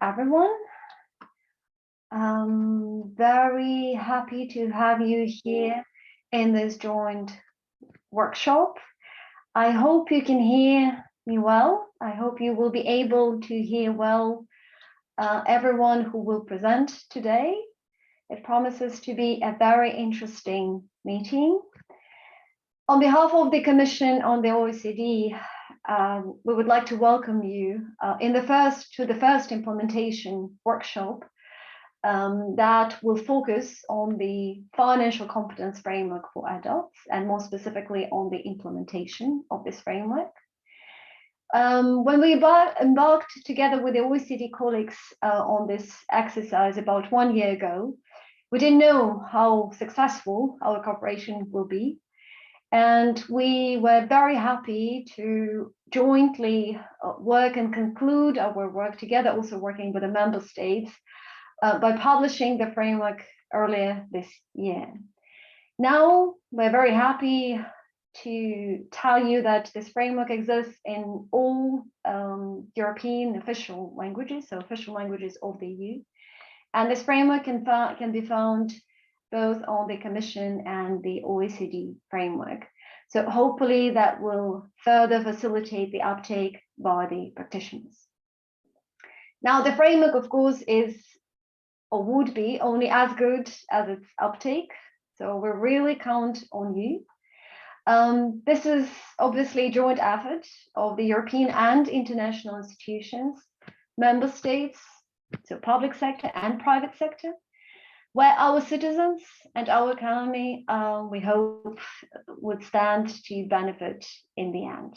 everyone. Very happy to have you here in this joint workshop. I hope you can hear me well. I hope you will be able to hear well everyone who will present today. It promises to be a very interesting meeting. On behalf of the Commission on the OECD, we would like to welcome you to the first implementation workshop that will focus on the financial competence framework for adults, and more specifically on the implementation of this framework. When we embarked together with the OECD colleagues on this exercise about 1 year ago, we didn't know how successful our cooperation will be. And we were very happy to jointly work and conclude our work together, also working with the member states, by publishing the framework earlier this year. Now, we're very happy to tell you that this framework exists in all European official languages, so official languages of the EU. And this framework can be found both on the Commission and the OECD framework. So hopefully that will further facilitate the uptake by the practitioners. Now, the framework, of course, is or would be only as good as its uptake. So we really count on you. This is obviously a joint effort of the European and international institutions, member states, so public sector and private sector, where our citizens and our economy, we hope, would stand to benefit in the end.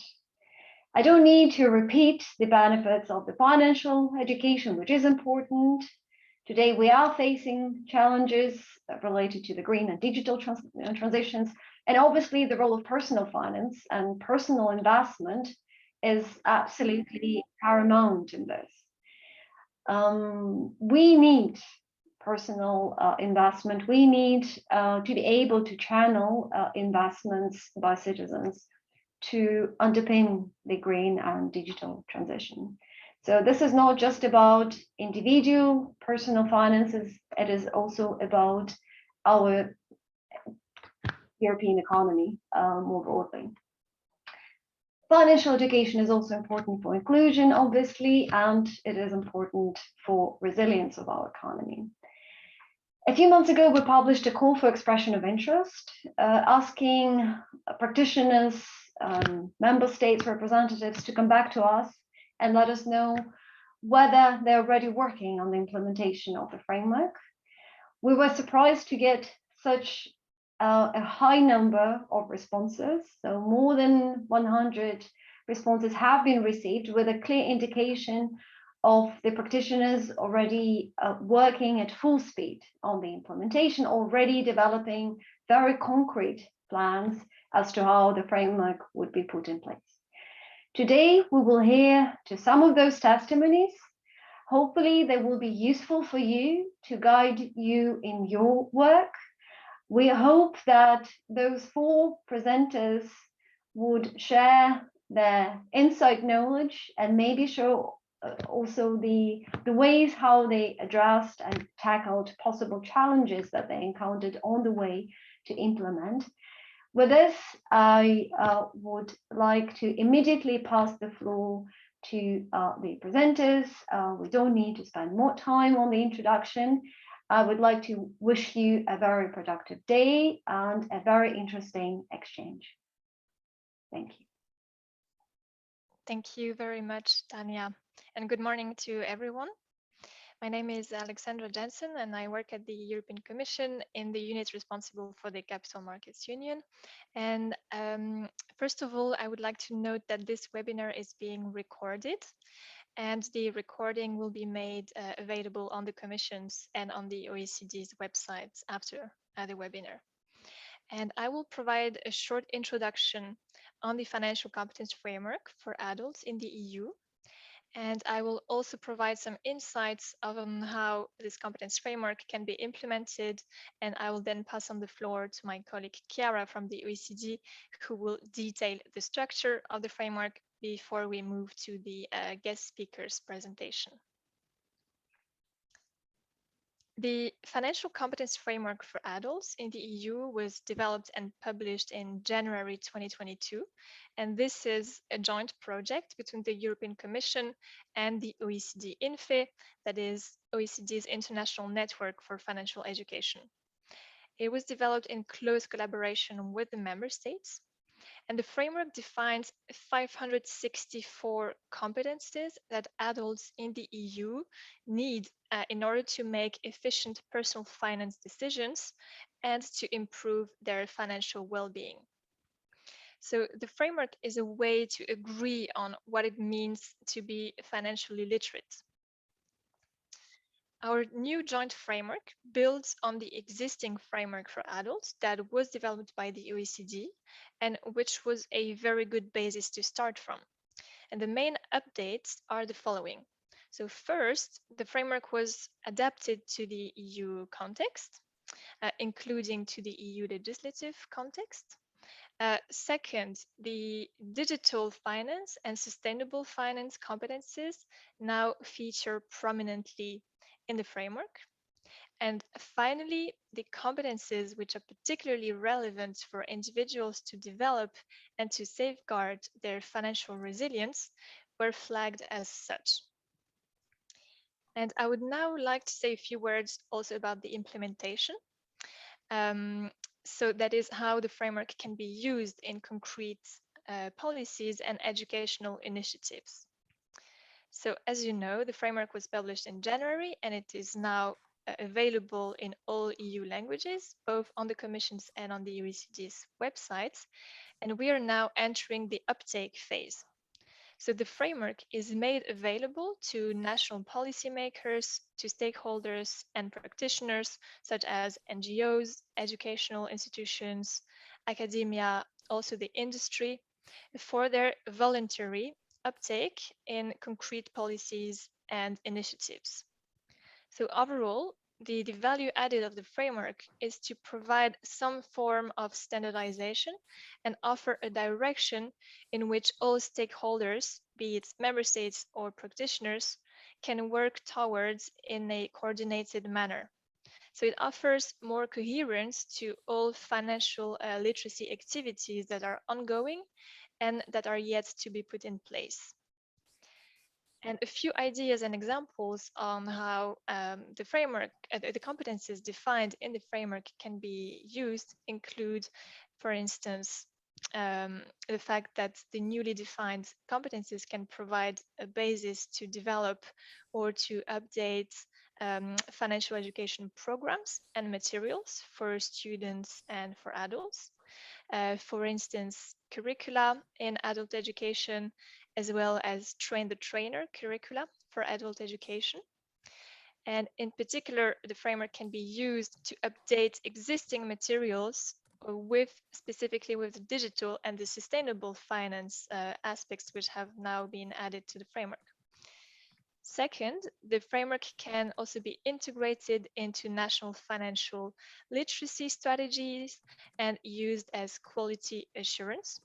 I don't need to repeat the benefits of the financial education, which is important. Today, we are facing challenges related to the green and digital transitions, and obviously the role of personal finance and personal investment is absolutely paramount in this. We need personal investment. We need to be able to channel investments by citizens to underpin the green and digital transition. So this is not just about individual personal finances, it is also about our European economy more broadly. Financial education is also important for inclusion, obviously, and it is important for resilience of our economy. A few months ago, we published a call for expression of interest, asking practitioners, member states representatives to come back to us and let us know whether they're already working on the implementation of the framework. We were surprised to get such a high number of responses. So more than 100 responses have been received, with a clear indication of the practitioners already working at full speed on the implementation, already developing very concrete plans as to how the framework would be put in place. Today, we will hear to some of those testimonies. Hopefully, they will be useful for you to guide you in your work. We hope that those 4 presenters would share their inside knowledge and maybe show also the ways how they addressed and tackled possible challenges that they encountered on the way to implement. With this, I would like to immediately pass the floor to the presenters. We don't need to spend more time on the introduction. I would like to wish you a very productive day and a very interesting exchange. Thank you. Thank you very much, Tanya, and good morning to everyone. My name is Alexandra Jensen, and I work at the European Commission in the unit responsible for the Capital Markets Union. And first of all, I would like to note that this webinar is being recorded, and the recording will be made available on the Commission's and on the OECD's websites after the webinar. And I will provide a short introduction on the financial competence framework for adults in the EU. And I will also provide some insights on how this competence framework can be implemented. And I will then pass on the floor to my colleague Chiara from the OECD, who will detail the structure of the framework before we move to the guest speaker's presentation. The Financial Competence Framework for Adults in the EU was developed and published in January 2022, and this is a joint project between the European Commission and the OECD INFE, that is OECD's International Network for Financial Education. It was developed in close collaboration with the member states, and the framework defines 564 competences that adults in the EU need in order to make efficient personal finance decisions and to improve their financial well-being. So the framework is a way to agree on what it means to be financially literate. Our new joint framework builds on the existing framework for adults that was developed by the OECD and which was a very good basis to start from. And the main updates are the following. So first, the framework was adapted to the EU context, including to the EU legislative context. Second, the digital finance and sustainable finance competences now feature prominently in the framework. And finally, the competences which are particularly relevant for individuals to develop and to safeguard their financial resilience were flagged as such. And I would now like to say a few words also about the implementation. So that is how the framework can be used in concrete policies and educational initiatives. So as you know, the framework was published in January and it is now available in all EU languages, both on the Commission's and on the OECD's websites. And we are now entering the uptake phase. So the framework is made available to national policymakers, to stakeholders and practitioners, such as NGOs, educational institutions, academia, also the industry, for their voluntary uptake in concrete policies and initiatives. So overall, the value added of the framework is to provide some form of standardization and offer a direction in which all stakeholders, be it member states or practitioners, can work towards in a coordinated manner. So it offers more coherence to all financial literacy activities that are ongoing and that are yet to be put in place. And a few ideas and examples on how the framework, the competencies defined in the framework can be used include, for instance, the fact that the newly defined competencies can provide a basis to develop or to update financial education programs and materials for students and for adults. For instance, curricula in adult education, as well as train the trainer curricula for adult education. And in particular, the framework can be used to update existing materials specifically with the digital and the sustainable finance aspects which have now been added to the framework. Second, the framework can also be integrated into national financial literacy strategies and used as quality assurance.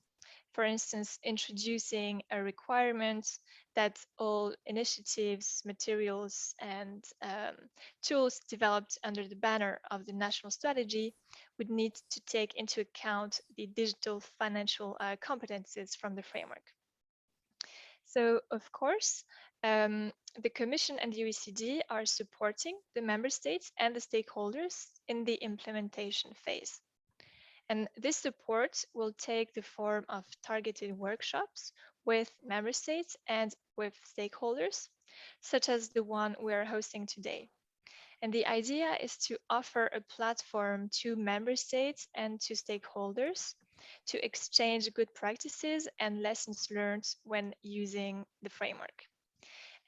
For instance, introducing a requirement that all initiatives, materials, and tools developed under the banner of the national strategy would need to take into account the digital financial competences from the framework. So, of course, the Commission and the OECD are supporting the member states and the stakeholders in the implementation phase. And this support will take the form of targeted workshops with member states and with stakeholders, such as the one we are hosting today. And the idea is to offer a platform to member states and to stakeholders to exchange good practices and lessons learned when using the framework.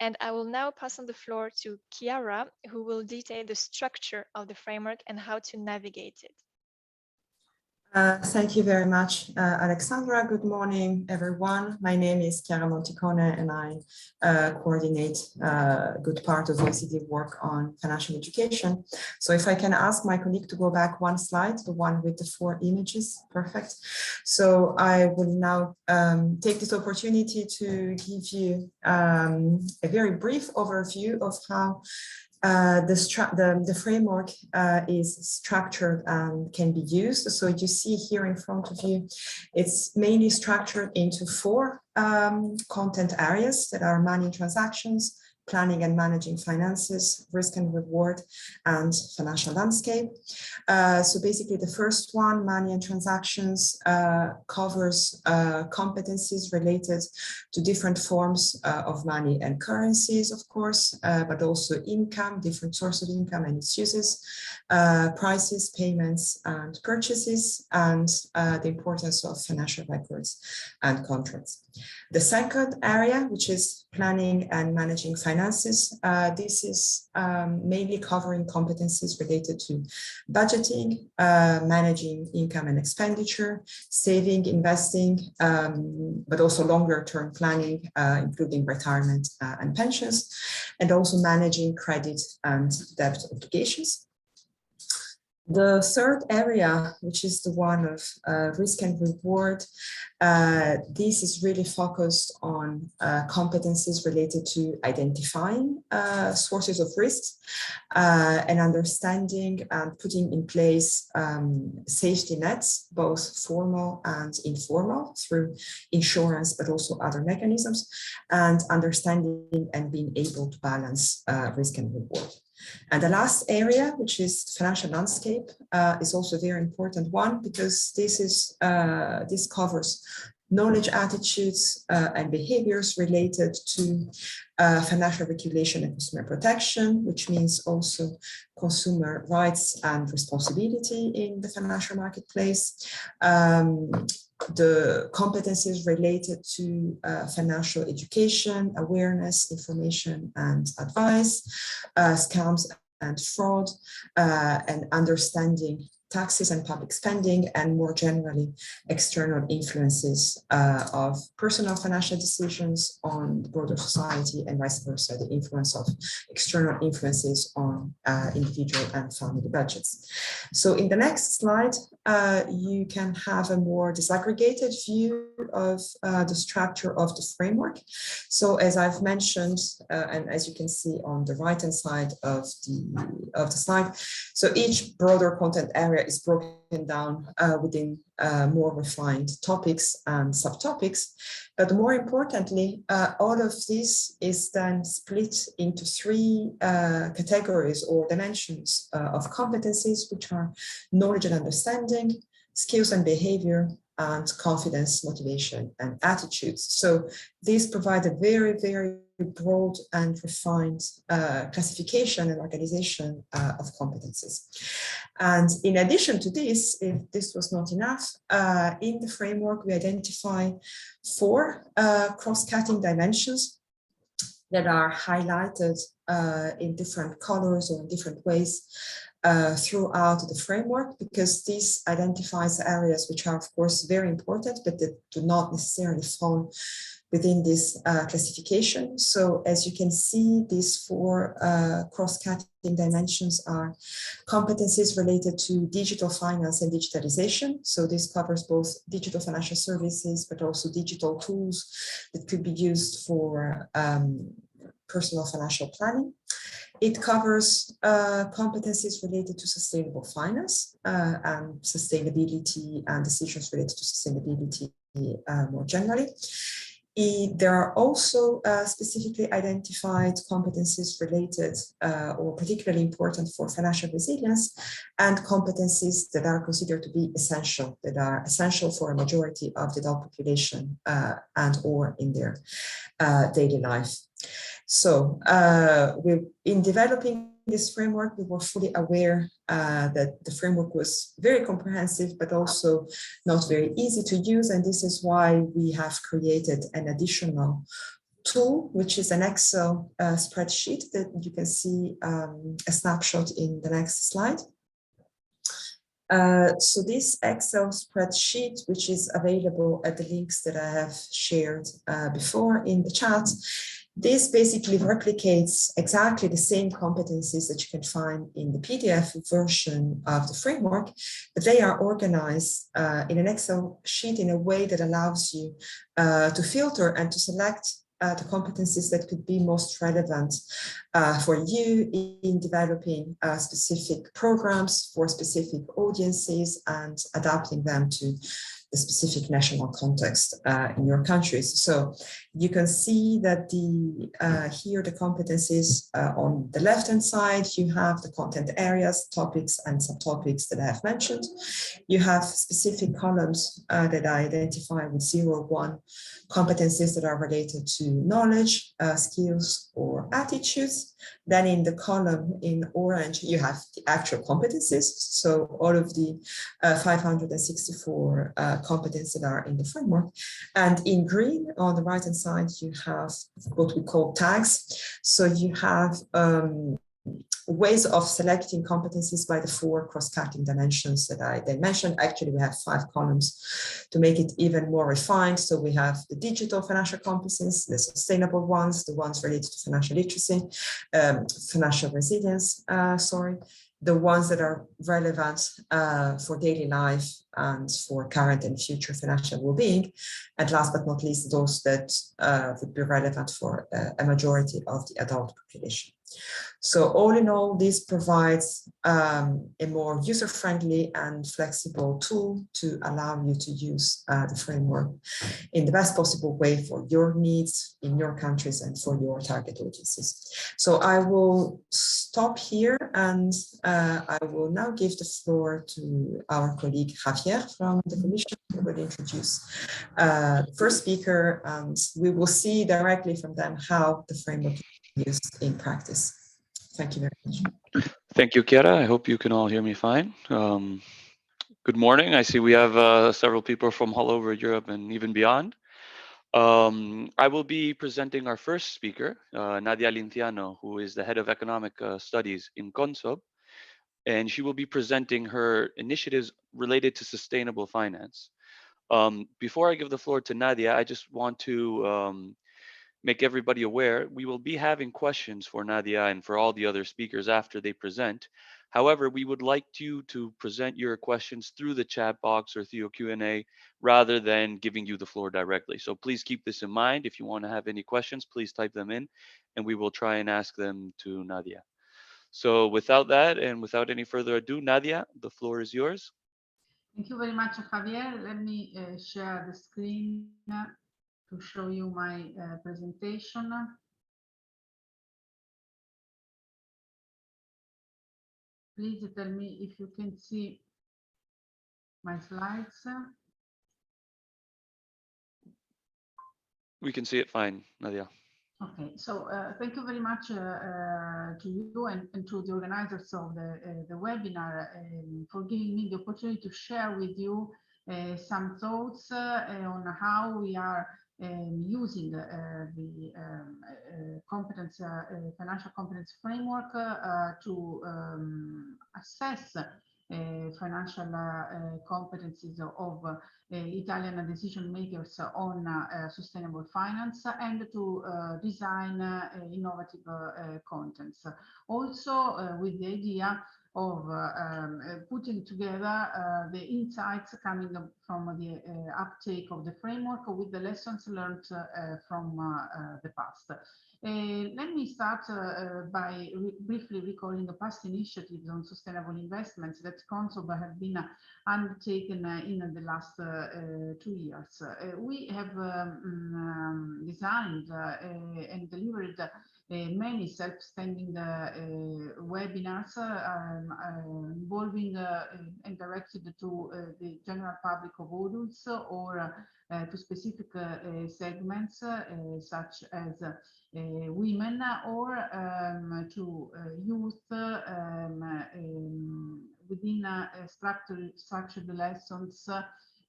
And I will now pass on the floor to Chiara, who will detail the structure of the framework and how to navigate it. Thank you very much, Alexandra. Good morning, everyone. My name is Chiara Monticone, and I coordinate a good part of OECD work on financial education. So if I can ask my colleague to go back one slide, the one with the 4 images, perfect. So I will now take this opportunity to give you a very brief overview of how The framework is structured and can be used. So you see here in front of you, it's mainly structured into four content areas that are money and transactions, planning and managing finances, risk and reward, and financial landscape. So basically the first one, money and transactions, covers competencies related to different forms of money and currencies, of course, but also income, different sources of income and its uses, prices, payments, and purchases, and the importance of financial records and contracts. The second area, which is planning and managing finances, this is mainly covering competencies related to budgeting, managing income and expenditure, saving, investing, but also longer term planning, including retirement and pensions, and also managing credit and debt obligations. The third area, which is the one of risk and reward, this is really focused on competencies related to identifying sources of risks and understanding and putting in place safety nets, both formal and informal, through insurance, but also other mechanisms, and understanding and being able to balance risk and reward. And the last area, which is financial landscape, is also a very important one, because this covers knowledge, attitudes, and behaviors related to financial regulation and consumer protection, which means also consumer rights and responsibility in the financial marketplace. The competencies related to financial education, awareness, information, and advice, scams and fraud, and understanding taxes and public spending, and more generally, external influences of personal financial decisions on the broader society, and vice versa, the influence of external influences on individual and family budgets. So in the next slide, you can have a more disaggregated view of the structure of the framework. So as I've mentioned, and as you can see on the right-hand side of the slide, so each broader content area is broken down within more refined topics and subtopics. But more importantly, all of this is then split into three categories or dimensions of competencies, which are knowledge and understanding, skills and behavior, and confidence, motivation, and attitudes. So these provide a very, very broad and refined classification and organization of competences. And in addition to this, if this was not enough, in the framework, we identify four cross-cutting dimensions that are highlighted in different colors or in different ways throughout the framework, because this identifies areas which are, of course, very important, but that do not necessarily fall within this classification. So as you can see, these four cross-cutting dimensions are competencies related to digital finance and digitalization. So this covers both digital financial services, but also digital tools that could be used for personal financial planning. It covers competencies related to sustainable finance and sustainability and decisions related to sustainability more generally. There are also specifically identified competencies related or particularly important for financial resilience, and competencies that are considered to be essential, that are essential for a majority of the adult population and or in their daily life. So in developing this framework, we were fully aware that the framework was very comprehensive, but also not very easy to use. And this is why we have created an additional tool, which is an Excel spreadsheet that you can see a snapshot in the next slide. So this Excel spreadsheet, which is available at the links that I have shared before in the chat, this basically replicates exactly the same competencies that you can find in the PDF version of the framework, but they are organized in an Excel sheet in a way that allows you to filter and to select the competencies that could be most relevant for you in developing specific programs for specific audiences and adapting them to the specific national context in your countries. So you can see that here the competencies on the left-hand side, you have the content areas, topics and subtopics that I have mentioned. You have specific columns that I identify with 0, 1 competencies that are related to knowledge, skills, or attitudes. Then in the column in orange, you have the actual competencies. So all of the 564 competencies that are in the framework. And in green on the right-hand side, you have what we call tags. So you have ways of selecting competencies by the 4 cross-cutting dimensions that I mentioned. Actually, we have 5 columns to make it even more refined. So we have the digital financial competencies, the sustainable ones, the ones related to financial literacy, financial resilience, the ones that are relevant for daily life and for current and future financial well-being. And last but not least, those that would be relevant for a majority of the adult population. So all in all, this provides a more user-friendly and flexible tool to allow you to use the framework in the best possible way for your needs in your countries and for your target audiences. So I will stop here and I will now give the floor to our colleague Javier from the Commission, who will introduce the first speaker, and we will see directly from them how the framework is used in practice. Thank you very much. Thank you, Chiara. I hope you can all hear me fine. Good morning. I see we have several people from all over Europe and even beyond. I will be presenting our first speaker, Nadia Linciano, who is the head of economic studies in CONSOB, and she will be presenting her initiatives related to sustainable finance. Before I give the floor to Nadia, I just want to make everybody aware, we will be having questions for Nadia and for all the other speakers after they present. However, we would like you to present your questions through the chat box or through a Q&A rather than giving you the floor directly. So please keep this in mind. If you want to have any questions, please type them in and we will try and ask them to Nadia. So without that and without any further ado, Nadia, the floor is yours. Thank you very much, Javier. Let me share the screen to show you my presentation. Please tell me if you can see my slides. We can see it fine, Nadia. Okay, so thank you very much to you and to the organizers of the webinar for giving me the opportunity to share with you some thoughts on how we are using the financial competence framework to assess financial competencies of Italian decision makers on sustainable finance and to design innovative contents. Also with the idea of putting together the insights coming from the uptake of the framework with the lessons learned from the past. Let me start by briefly recalling the past initiatives on sustainable investments that CONSOB have been undertaken in the last 2 years. We have designed and delivered many self-standing webinars involving and directed to the general public of adults or to specific segments such as women or to youth within structured lessons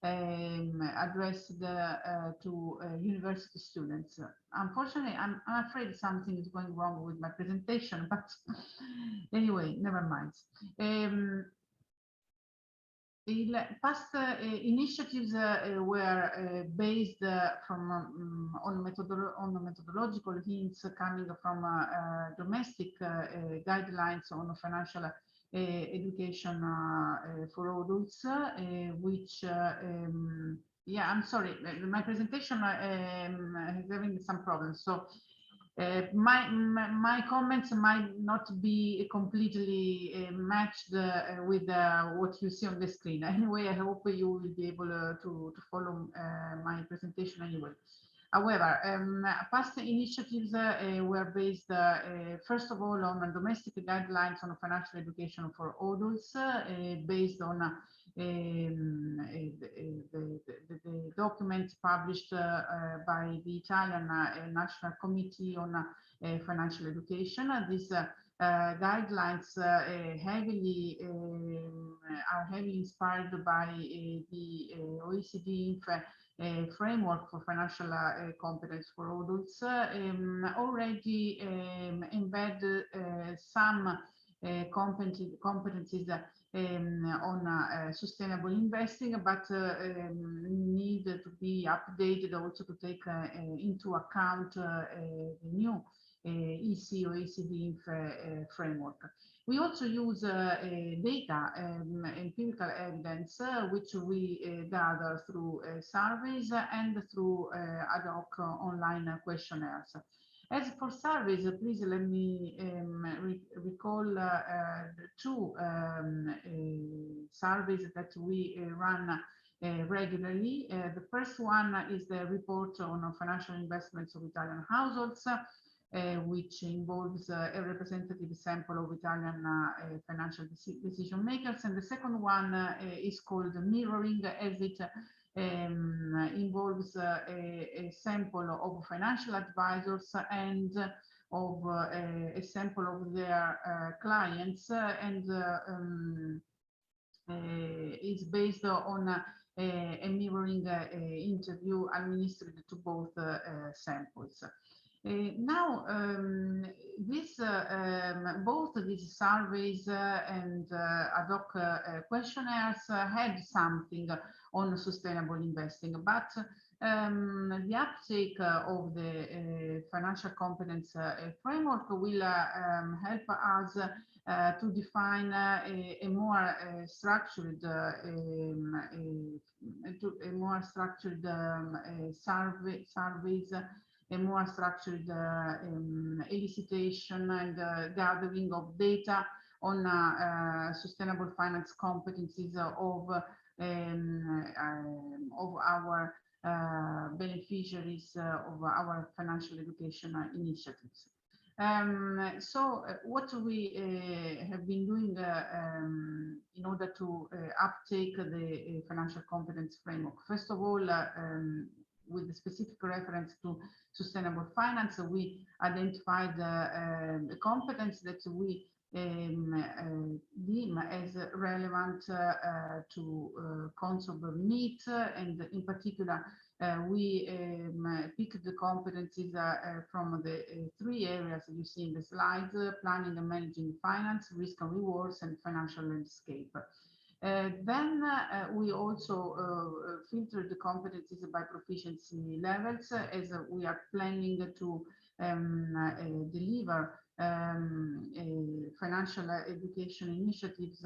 addressed to university students. Unfortunately, I'm afraid something is going wrong with my presentation, but anyway, never mind. The past initiatives were based on methodological hints coming from domestic guidelines on financial education for adults, which Yeah, I'm sorry. My presentation is having some problems. So my comments might not be completely matched with what you see on the screen. Anyway, I hope you will be able to follow my presentation anyway. However, past initiatives were based, first of all, on domestic guidelines on financial education for adults, based on the document published by the Italian National Committee on Financial Education. These guidelines heavily are heavily inspired by the OECD framework for financial competence for adults, already embed some competencies on sustainable investing, but need to be updated also to take into account the new EC or ECD framework. We also use data, empirical evidence, which we gather through surveys and through ad hoc online questionnaires. As for surveys, please let me recall two surveys that we run regularly. The first one is the report on financial investments of Italian households, which involves a representative sample of Italian financial decision makers. And the second one is called mirroring, as it involves a sample of financial advisors and of a sample of their clients, and is based on a mirroring interview administered to both samples. Now, both these surveys and ad hoc questionnaires had something on sustainable investing, but the uptake of the financial competence framework will help us to define a more structured surveys, a more structured elicitation and gathering of data on sustainable finance competencies of our beneficiaries of our financial education initiatives. So what we have been doing in order to uptake the financial competence framework, first of all, with the specific reference to sustainable finance, we identified the competence that we deem as relevant to CONSOB meet, and in particular we picked the competencies from the three areas you see in the slides: planning and managing finance, risk and rewards, and financial landscape. Then we also filtered the competencies by proficiency levels, as we are planning to deliver financial education initiatives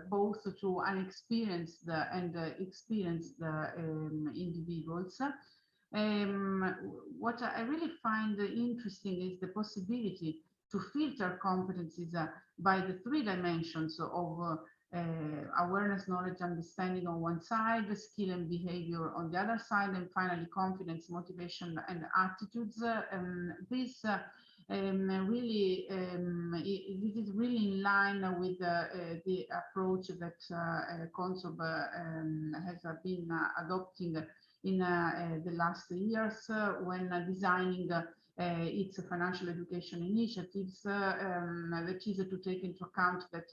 both to unexperienced and experienced individuals. What I really find interesting is the possibility to filter competencies by the three dimensions of awareness, knowledge, understanding on one side, skill and behavior on the other side, and finally confidence, motivation, and attitudes. This really, this is really in line with the approach that CONSOB has been adopting in the last years when designing its financial education initiatives, that is to take into account that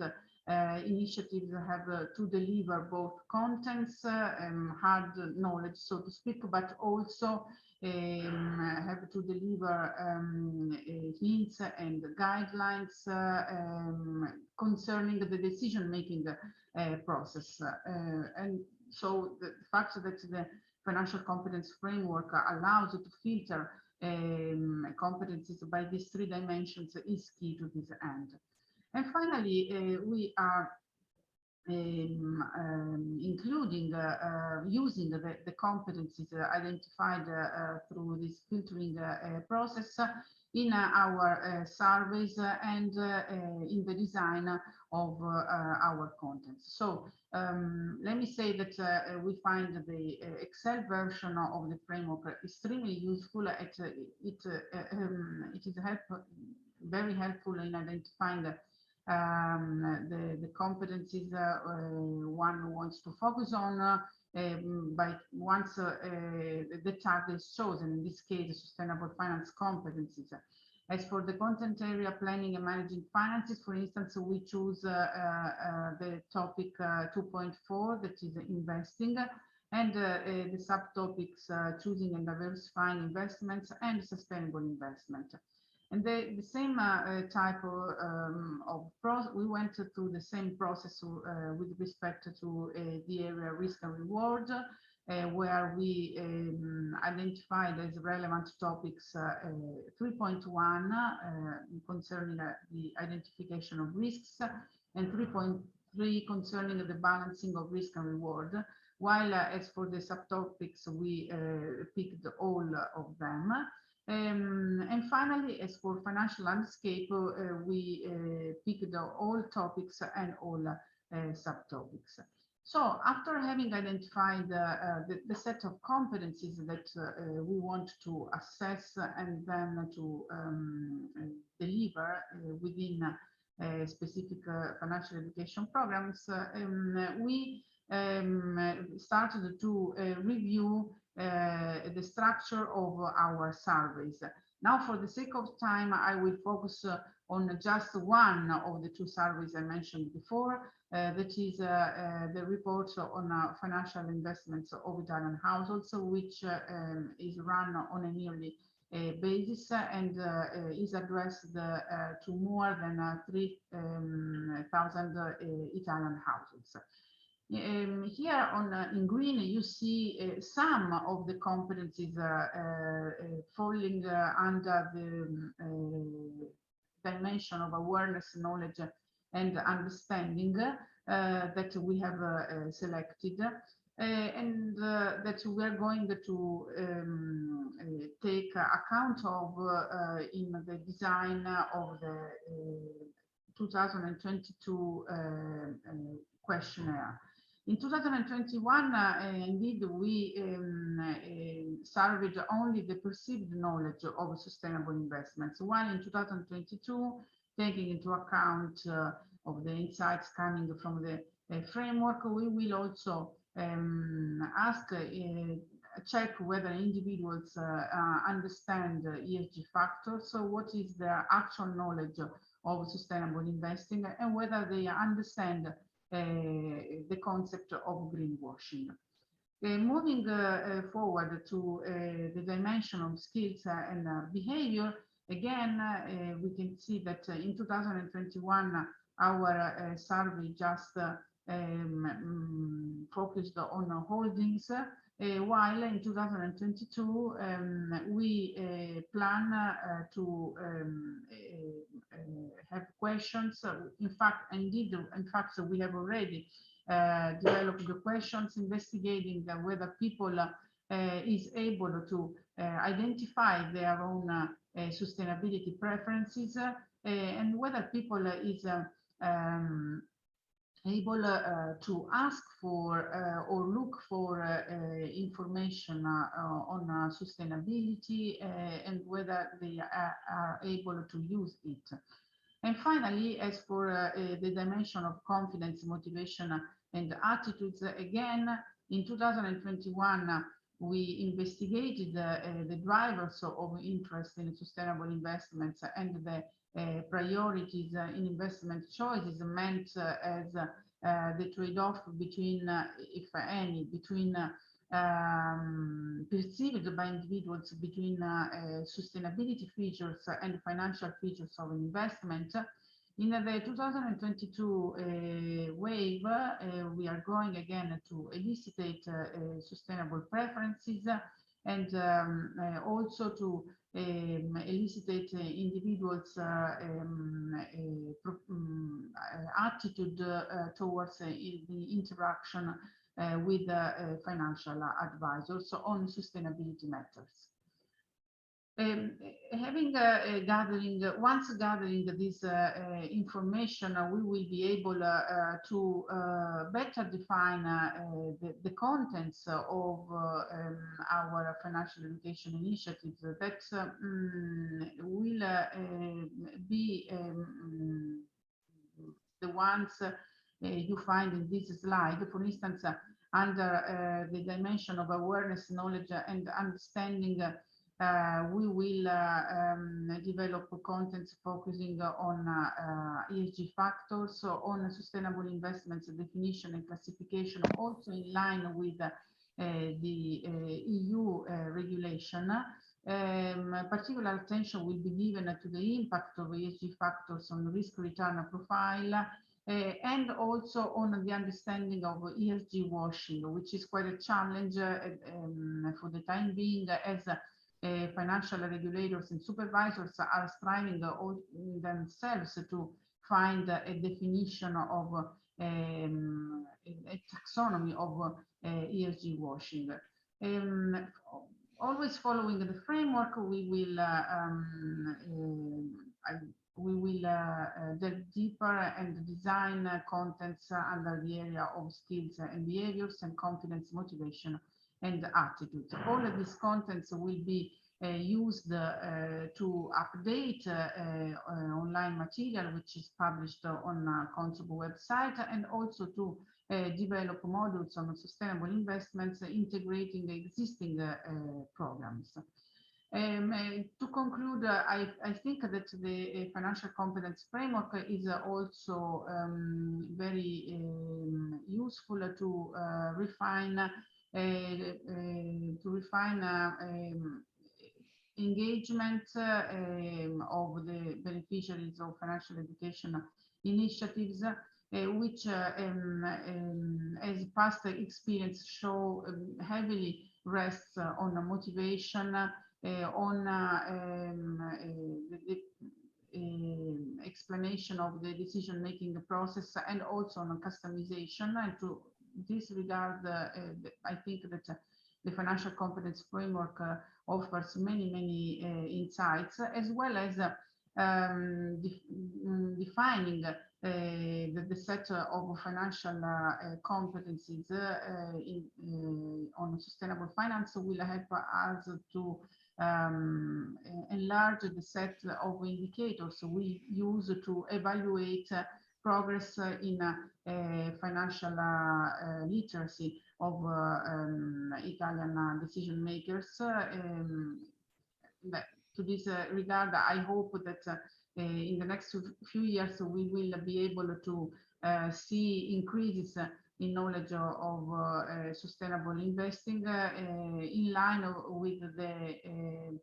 initiatives have to deliver both contents, hard knowledge, so to speak, but also have to deliver hints and guidelines concerning the decision-making process. And so the fact that the financial competence framework allows to filter competencies by these three dimensions is key to this end. And finally, we are including using the competencies identified through this filtering process in our surveys and in the design of our content. So let me say that we find the Excel version of the framework extremely useful. It is very helpful in identifying the competencies one wants to focus on by once the target is chosen, in this case, sustainable finance competencies. As for the content area, planning and managing finances, for instance, we choose the topic 2.4, that is investing, and the subtopics choosing and diversifying investments and sustainable investment. And the same type of process, we went through the same process with respect to the area risk and reward, where we identified as relevant topics 3.1 concerning the identification of risks, and 3.3 concerning the balancing of risk and reward, while as for the subtopics, we picked all of them. And finally, as for financial landscape, we picked all topics and all subtopics. So after having identified the set of competencies that we want to assess and then to deliver within specific financial education programs, we started to review the structure of our surveys. Now, for the sake of time, I will focus on just one of the two surveys I mentioned before, that is the report on financial investments of Italian households, which is run on a yearly basis and is addressed to more than 3,000 Italian households. Here on in green, you see some of the competencies falling under the dimension of awareness, knowledge, and understanding that we have selected, and that we are going to take account of in the design of the 2022 questionnaire. In 2021, indeed, we surveyed only the perceived knowledge of sustainable investments, while in 2022, taking into account of the insights coming from the framework, we will also check whether individuals understand ESG factors, so what is their actual knowledge of sustainable investing, and whether they understand the concept of greenwashing. Moving forward to the dimension of skills and behavior, again, we can see that in 2021, our survey just focused on holdings, while in 2022, we plan to have questions. In fact, we have already developed the questions investigating whether people is able to identify their own sustainability preferences and whether people is able to ask for or look for information on sustainability and whether they are able to use it. And finally, as for the dimension of confidence, motivation, and attitudes, again, in 2021, we investigated the drivers of interest in sustainable investments and the priorities in investment choices meant as the trade-off between, if any, between perceived by individuals between sustainability features and financial features of investment. In the 2022 wave, we are going again to elicitate sustainable preferences and also to elicitate individuals attitude towards the interaction with financial advisors on sustainability matters. Once gathering this information, we will be able to better define the contents of our financial education initiatives that will be the ones you find in this slide. For instance, under the dimension of awareness, knowledge, and understanding, we will develop contents focusing on ESG factors, on sustainable investments definition and classification, also in line with the EU regulation. Particular attention will be given to the impact of ESG factors on risk return profile, and also on the understanding of ESG washing, which is quite a challenge for the time being, as financial regulators and supervisors are striving themselves to find a definition of a taxonomy of ESG washing. Always following the framework, we will delve deeper and design contents under the area of skills and behaviors and confidence, motivation, and attitude. All of these contents will be used to update online material which is published on Consobo website, and also to develop modules on sustainable investments integrating the existing programs. To conclude, I think that the financial competence framework is also very useful to refine engagement of the beneficiaries of financial education initiatives, which, as past experience show, heavily rests on motivation, on the explanation of the decision-making process, and also on customization. And to this regard, I think that the financial competence framework offers many insights, as well as defining the set of financial competencies on sustainable finance will help us to enlarge the set of indicators we use to evaluate progress in financial literacy of Italian decision makers. To this regard, I hope that in the next few years we will be able to see increases in knowledge of sustainable investing in line with the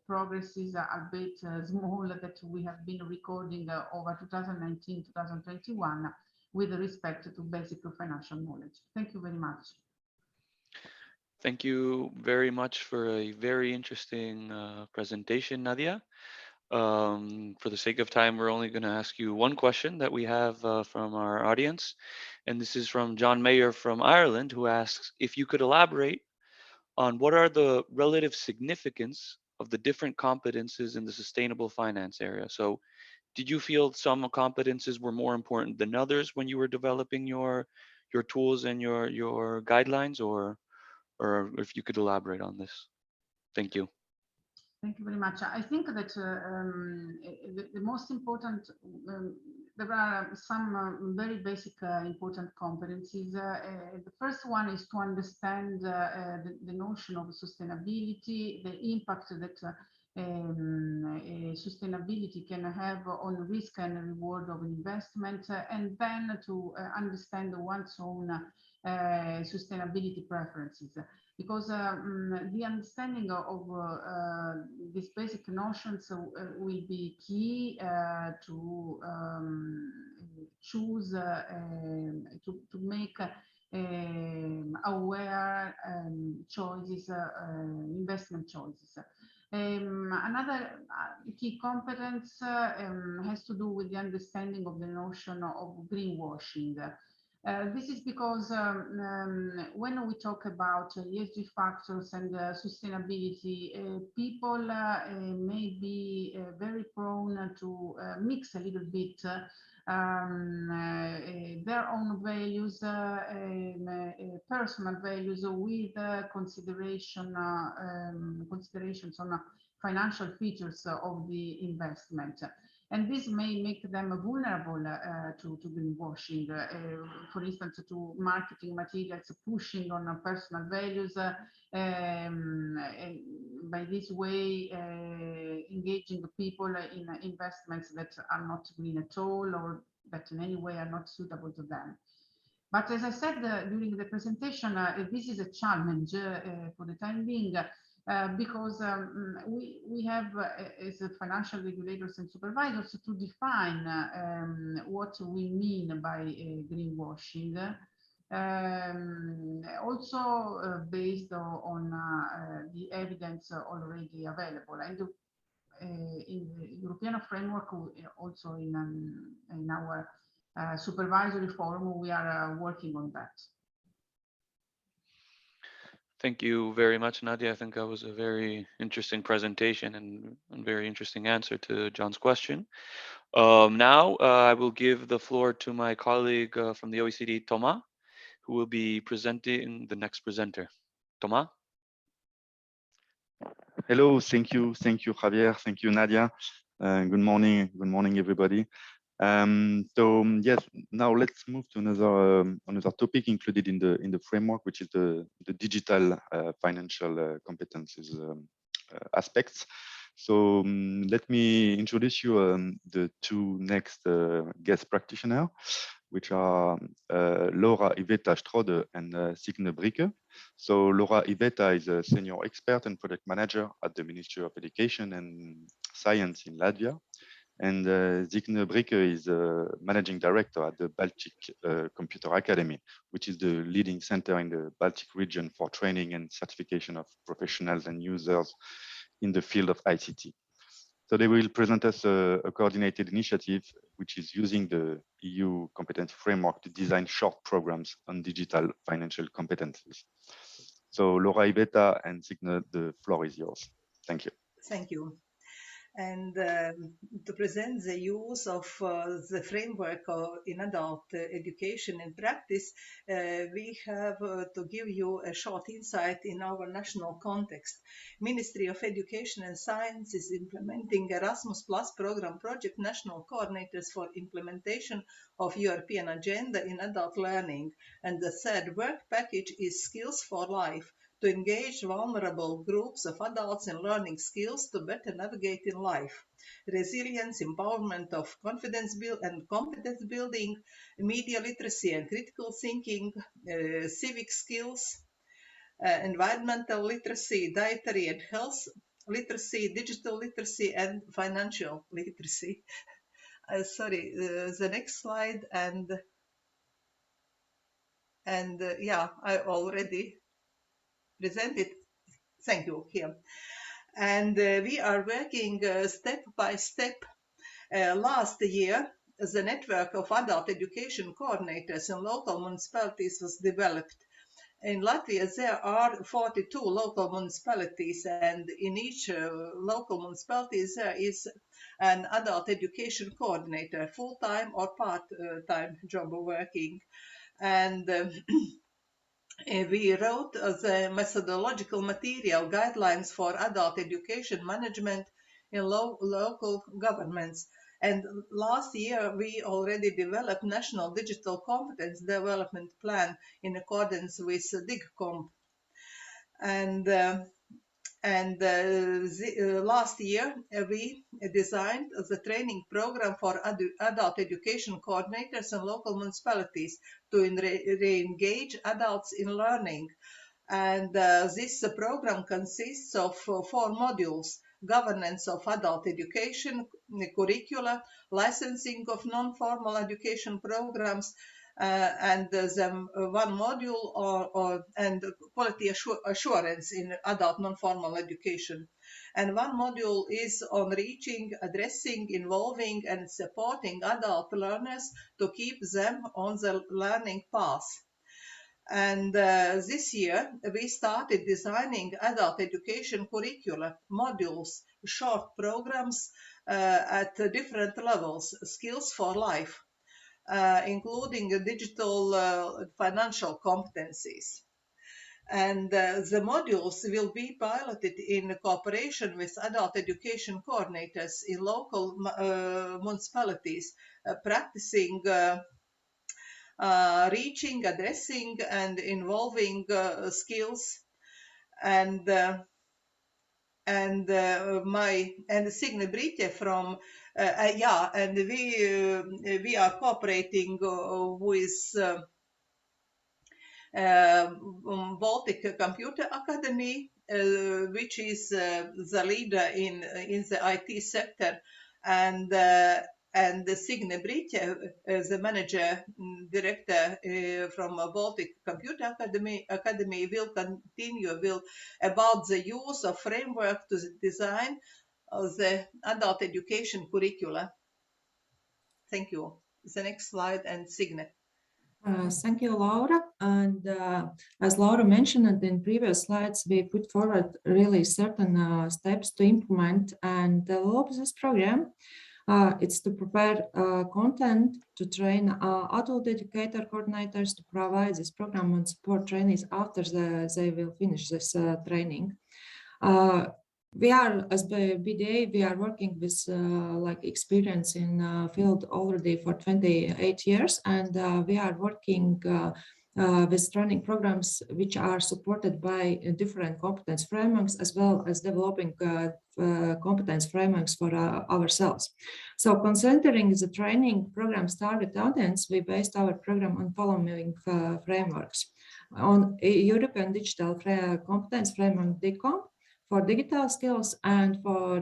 progresses, albeit small, that we have been recording over 2019-2021 with respect to basic financial knowledge. Thank you very much. Thank you very much for a very interesting presentation, Nadia. For the sake of time, we're only going to ask you one question that we have from our audience. And this is from John Mayer from Ireland, who asks if you could elaborate on what are the relative significance of the different competences in the sustainable finance area. So did you feel some competences were more important than others when you were developing your tools and your guidelines, or if you could elaborate on this? Thank you. Thank you very much. I think that the most important, there are some very basic important competencies. The first one is to understand the notion of sustainability, the impact that sustainability can have on risk and reward of investment, and then to understand one's own sustainability preferences. Because the understanding of these basic notions will be key to choose, to make aware choices, investment choices. Another key competence has to do with the understanding of the notion of greenwashing. This is because when we talk about ESG factors and sustainability, people may be very prone to mix a little bit their own values, personal values, with considerations on financial features of the investment. And this may make them vulnerable to greenwashing, for instance, to marketing materials pushing on personal values, by this way engaging people in investments that are not green at all, or that in any way are not suitable to them. But as I said during the presentation, this is a challenge for the time being, because we have, as financial regulators and supervisors, to define what we mean by greenwashing, also based on the evidence already available. And in the European framework, also in our supervisory forum, we are working on that. Thank you very much, Nadia. I think that was a very interesting presentation and a very interesting answer to John's question. Now I will give the floor to my colleague from the OECD, Thomas, who will be presenting the next presenter. Thomas? Hello, thank you, Javier, thank you, Nadia. Good morning, everybody. So yes, now let's move to another topic included in the framework, which is the digital financial competences aspects. So let me introduce you the two next guest practitioners, which are Laura Iveta Strode and Signe Bricke. So Laura Iveta is a senior expert and project manager at the Ministry of Education and Science in Latvia. And Signe Bricke is a managing director at the Baltic Computer Academy, which is the leading center in the Baltic region for training and certification of professionals and users in the field of ICT. So they will present us a coordinated initiative, which is using the EU competence framework to design short programs on digital financial competencies. So Laura Iveta and Signe, the floor is yours. Thank you. Thank you. And to present the use of the framework in adult education and practice, we have to give you a short insight in our national context. Ministry of Education and Science is implementing Erasmus Plus program project national coordinators for implementation of European agenda in adult learning. And the third work package is Skills for Life, to engage vulnerable groups of adults in learning skills to better navigate in life. Resilience, empowerment of confidence and competence building, media literacy and critical thinking, civic skills, environmental literacy, dietary and health literacy, digital literacy, and financial literacy. Sorry, the next slide. And yeah, I already presented. Thank you here. And we are working step by step. Last year, the network of adult education coordinators in local municipalities was developed. In Latvia, there are 42 local municipalities, and in each local municipality there is an adult education coordinator, full-time or part-time job working. And we wrote the methodological material guidelines for adult education management in local governments. And last year, we already developed National Digital Competence Development Plan in accordance with DIGCOMP. And last year, we designed the training program for adult education coordinators in local municipalities to re-engage adults in learning. And this program consists of 4 modules: governance of adult education, curricula, licensing of non-formal education programs, and one module and quality assurance in adult non-formal education. And one module is on reaching, addressing, involving, and supporting adult learners to keep them on the learning path. And this year, we started designing adult education curricula modules, short programs at different levels, skills for life, including digital financial competencies. And the modules will be piloted in cooperation with adult education coordinators in local municipalities, practicing reaching, addressing, and involving skills. And Signe Brite from and we are cooperating with Baltic Computer Academy, which is the leader in the IT sector, and Signe Brite, the manager director from Baltic Computer Academy, will continue about the use of framework to design the adult education curricula. Thank you. The next slide, and Signe. Thank you, Laura. And as Laura mentioned in previous slides, we put forward really certain steps to implement and develop this program. It's to prepare content, to train adult educator coordinators, to provide this program and support trainees after they will finish this training. We are, as BDA, we are working with like experience in field already for 28 years, and we are working with training programs which are supported by different competence frameworks, as well as developing competence frameworks for ourselves. So considering the training program's target audience, we based our program on following frameworks. On European Digital Competence Framework, DICOM, for digital skills, and for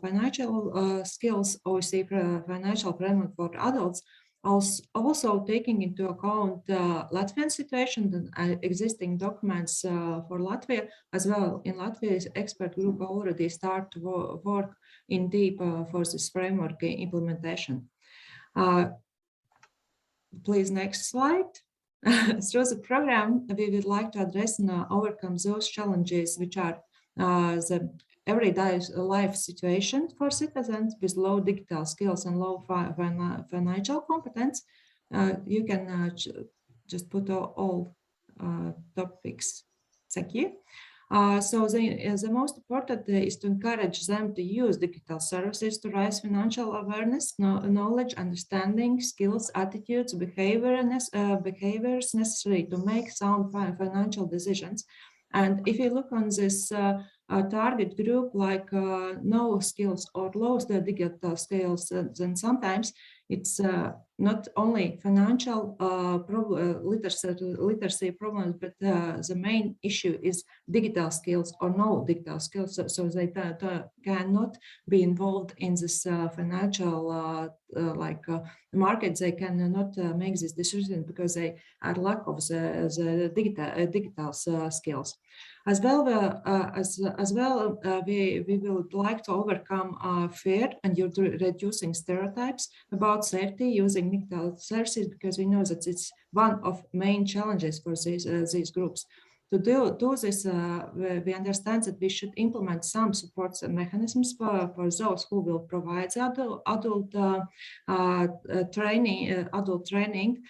financial skills, OEC financial framework for adults, also taking into account Latvian situation and existing documents for Latvia, as well. In Latvia's expert group already start to work in deep for this framework implementation. Please, next slide. Through the program, we would like to address and overcome those challenges which are the everyday life situation for citizens with low digital skills and low financial competence. You can just put all topics. Thank you. So the most important is to encourage them to use digital services to raise financial awareness, knowledge, understanding, skills, attitudes, behaviors necessary to make sound financial decisions. And if you look on this target group, like no skills or low digital skills, then sometimes it's not only financial literacy problems, but the main issue is digital skills or no digital skills. So they cannot be involved in this financial market. They cannot make this decision because they are lack of the digital skills. As well, we would like to overcome fear and reducing stereotypes about safety using digital services, because we know that it's one of main challenges for these groups. To do this, we understand that we should implement some support mechanisms for those who will provide adult training.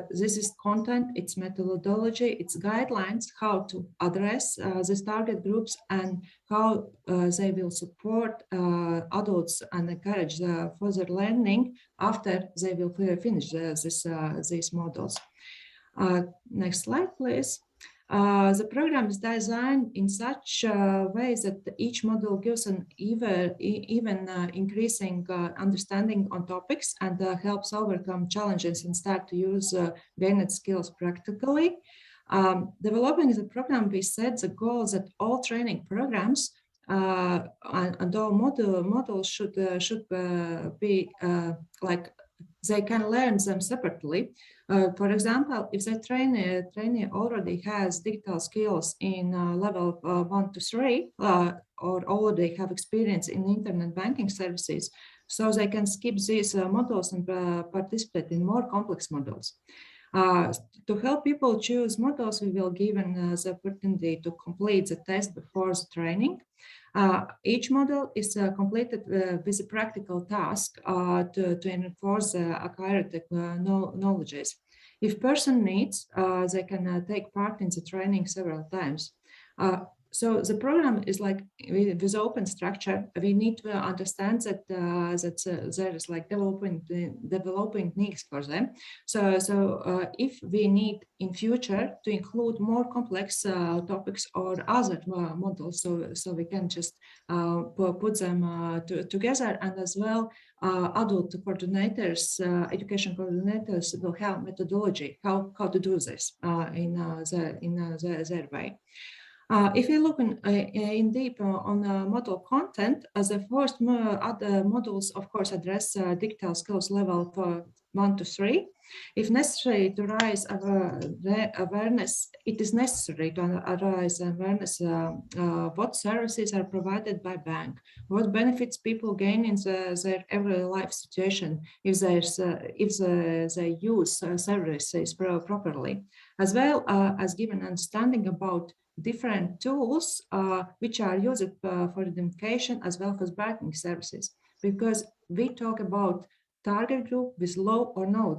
This is content, its methodology, its guidelines, how to address these target groups, and how they will support adults and encourage further learning after they will finish these models. Next slide, please. The program is designed in such a way that each module gives an even increasing understanding on topics and helps overcome challenges and start to use gained skills practically. Developing the program, we set the goal that all training programs and all modules should be like they can learn them separately. For example, if the trainee already has digital skills in level 1 to 3, or already have experience in internet banking services, so they can skip these modules and participate in more complex modules. To help people choose modules, we will give the opportunity to complete the test before the training. Each model is completed with a practical task to enforce acquired knowledges. If person needs, they can take part in the training several times. So the program is like with open structure. We need to understand that there is like developing needs for them. So if we need in future to include more complex topics or other models, so we can just put them together, and as well adult coordinators, education coordinators will have methodology how to do this in their way. If you look in deep on model content, the first other modules, of course, address digital skills level for 1 to 3. If necessary to raise awareness, it is necessary to raise awareness what services are provided by bank, what benefits people gain in their everyday life situation if they use services properly, as well as give an understanding about different tools which are used for identification as well as banking services, because we talk about target group with low or no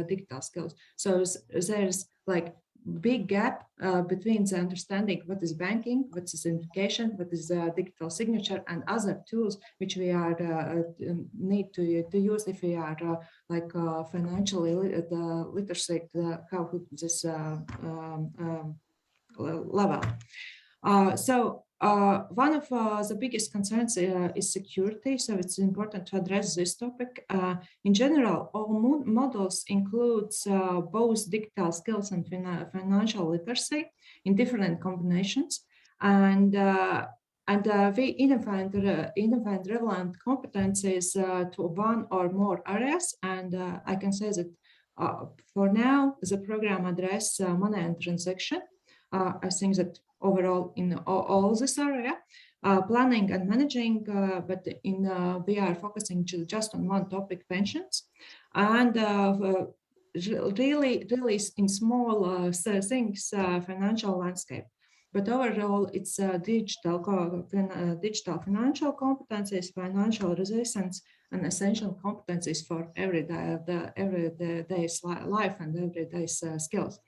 digital skills. So there's like big gap between the understanding what is banking, what is identification, what is digital signature, and other tools which we are need to use if we are financially literacy, how this level. One of the biggest concerns is security, so it's important to address this topic. In general, all models includes both digital skills and financial literacy in different combinations, and we identified relevant competencies to one or more areas, and I can say that for now, the program addresses money and transaction. I think that overall in all this area, planning and managing, but we are focusing just on one topic, pensions, and really in small things, financial landscape. But overall, it's digital financial competencies, financial resilience, and essential competencies for everyday's life and everyday's skills.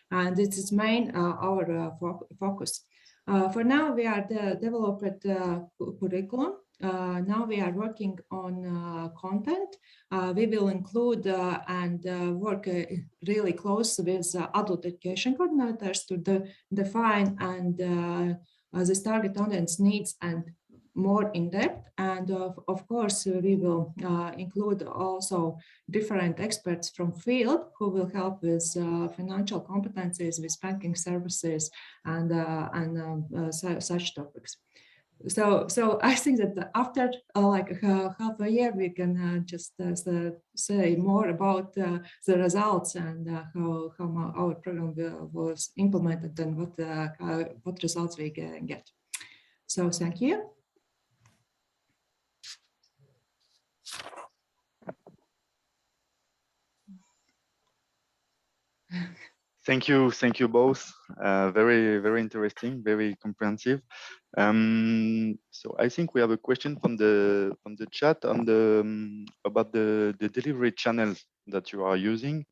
And this is main our focus. For now, we are developed curriculum. Now we are working on content. We will include and work really close with adult education coordinators to define and the target audience needs and more in depth. And of course, we will include also different experts from field who will help with financial competencies, with banking services, and such topics. So I think that after half a year, we can just say more about the results and how our program was implemented and what results we can get. So thank you. Thank you both. Very interesting, very comprehensive. So I think we have a question from the chat on about the delivery channels that you are using,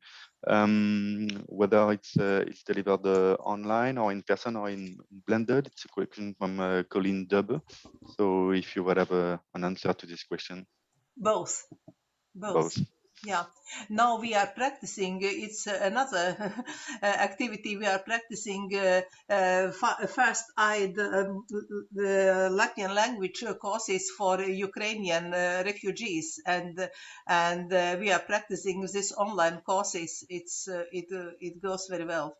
whether it's delivered online or in person or in blended. It's a question from Colleen Dubbe. So if you would have an answer to this question. Both. Yeah, now we are practicing. It's another activity. We are practicing first aid the Latvian language courses for Ukrainian refugees, and we are practicing this online courses. It goes very well,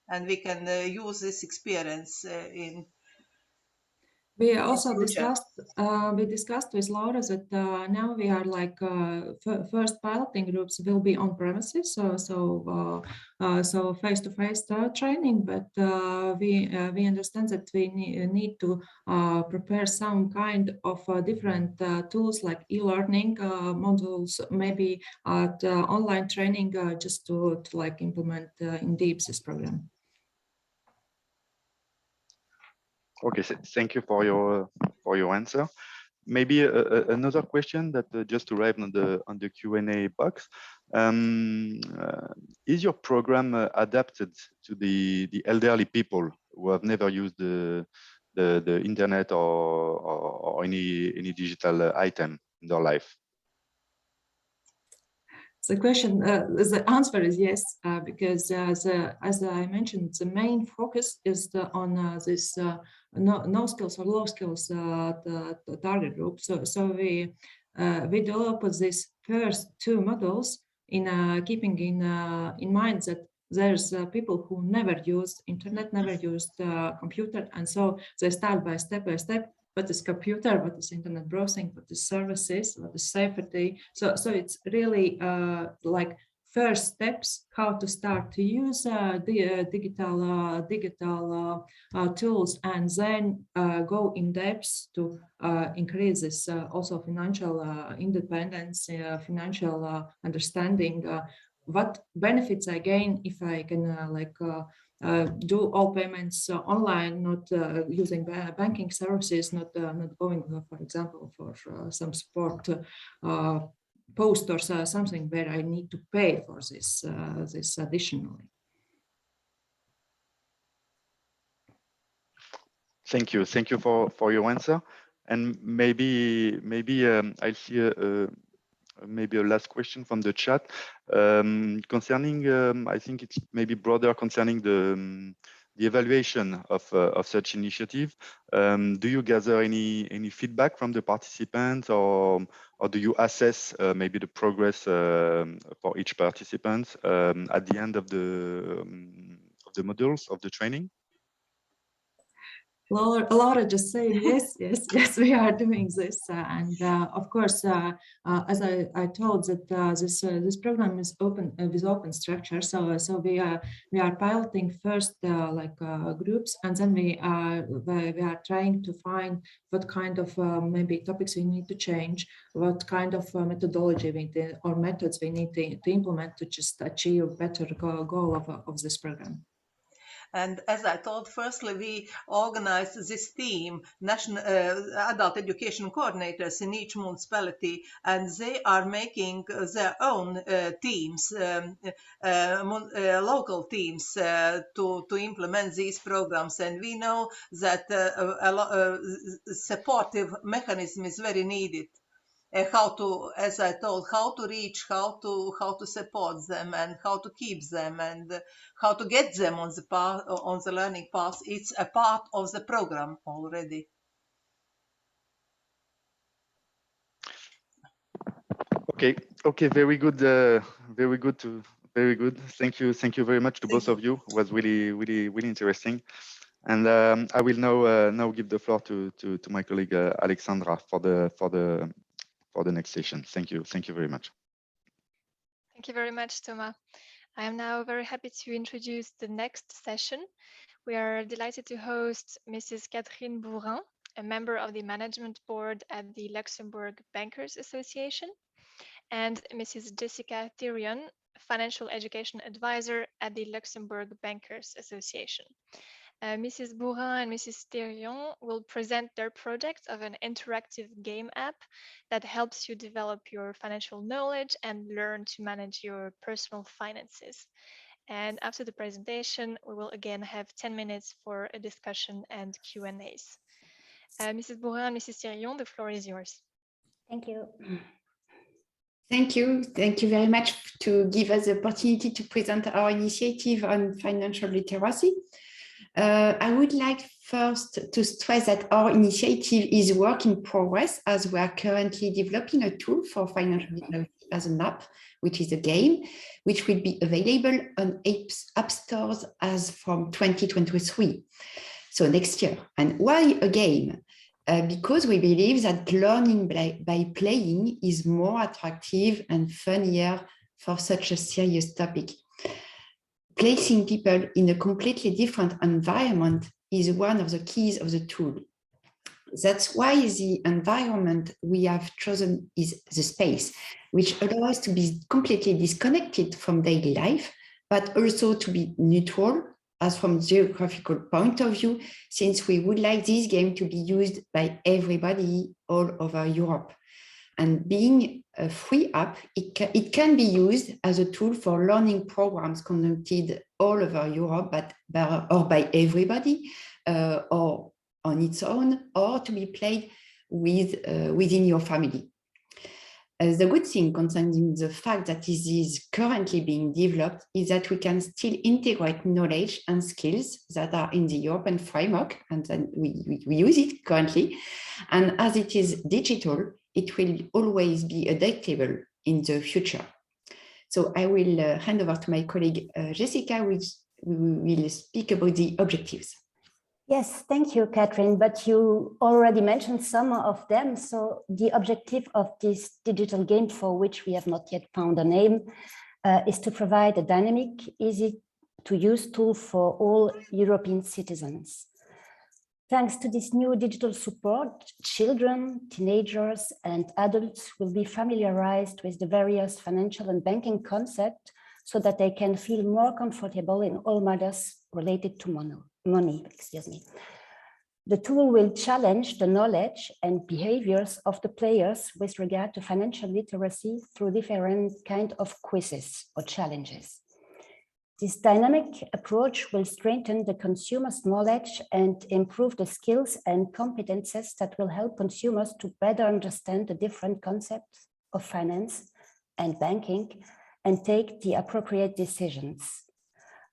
and we can use this experience in. We also future. discussed with Laura that now we are like first piloting groups will be on premises, so face-to-face training. But we understand that we need to prepare some kind of different tools like e-learning modules, maybe online training, just to like implement in deep this program. Okay, thank you for your answer. Maybe another question that just arrived on the Q&A box. Is your program adapted to the elderly people who have never used the internet or any digital item in their life? The question, the answer is yes, because as I mentioned, the main focus is on this no skills or low skills the target group. So we develop these first two models in keeping in mind that there's people who never used internet, never used computer, and so they start by step, what is computer, what is internet browsing, what is services, what is safety. So it's really like first steps how to start to use the digital tools, and then go in depth to increase this also financial independence, financial understanding. What benefits I gain if I can do all payments online, not using banking services, not going, for example, for some support post or something where I need to pay for this additionally. Thank you for your answer. And maybe I'll see maybe a last question from the chat concerning, I think it's maybe broader concerning the evaluation of such initiative. Do you gather any feedback from the participants, or do you assess maybe the progress for each participant at the end of the modules of the training? Laura just saying yes, we are doing this, and of course, as I told that this program is open with open structure. So we are piloting first groups, and then we are trying to find what kind of maybe topics we need to change, what kind of methodology or methods we need to implement to just achieve better goal of this program. And as I told, firstly, we organized this team, national adult education coordinators in each municipality, and they are making their own teams, local teams, to implement these programs. And we know that a supportive mechanism is very needed. How to, as I told, how to reach, how to support them, and how to keep them, and how to get them on the path, on the learning path. It's a part of the program already. Okay, very good. Very good. Thank you very much to both of you. It was really interesting. And I will now give the floor to my colleague Alexandra for the next session. Thank you very much. Thank you very much, Thomas. I am now very happy to introduce the next session. We are delighted to host Mrs. Catherine Bourrin, a member of the management board at the Luxembourg Bankers Association, and Mrs. Jessica Thirion, financial education advisor at the Luxembourg Bankers Association. Mrs. Bourrin and Mrs. Thirion will present their project of an interactive game app that helps you develop your financial knowledge and learn to manage your personal finances. And after the presentation, we will again have 10 minutes for a discussion and Q&As. Mrs. Bourrin and Mrs. Thirion, the floor is yours. Thank you. Thank you very much to give us the opportunity to present our initiative on financial literacy. I would like first to stress that our initiative is a work in progress, as we are currently developing a tool for financial literacy as an app, which is a game, which will be available on app stores as from 2023, so next year. And why a game? because we believe that learning by playing is more attractive and funnier for such a serious topic. Placing people in a completely different environment is one of the keys of the tool. That's why the environment we have chosen is the space, which allows us to be completely disconnected from daily life, but also to be neutral as from geographical point of view, since we would like this game to be used by everybody all over Europe. And being a free app, it can be used as a tool for learning programs conducted all over Europe, or by everybody, or on its own, or to be played within your family. The good thing concerning the fact that this is currently being developed is that we can still integrate knowledge and skills that are in the European framework, and then we use it currently. And as it is digital, it will always be adaptable in the future. So I will hand over to my colleague Jessica, which will speak about the objectives. Yes, thank you, Catherine, but you already mentioned some of them. So the objective of this digital game, for which we have not yet found a name, is to provide a dynamic, easy to use tool for all European citizens. Thanks to this new digital support, children, teenagers, and adults will be familiarized with the various financial and banking concepts so that they can feel more comfortable in all matters related to money. The tool will challenge the knowledge and behaviors of the players with regard to financial literacy through different kinds of quizzes or challenges. This dynamic approach will strengthen the consumer's knowledge and improve the skills and competences that will help consumers to better understand the different concepts of finance and banking and take the appropriate decisions.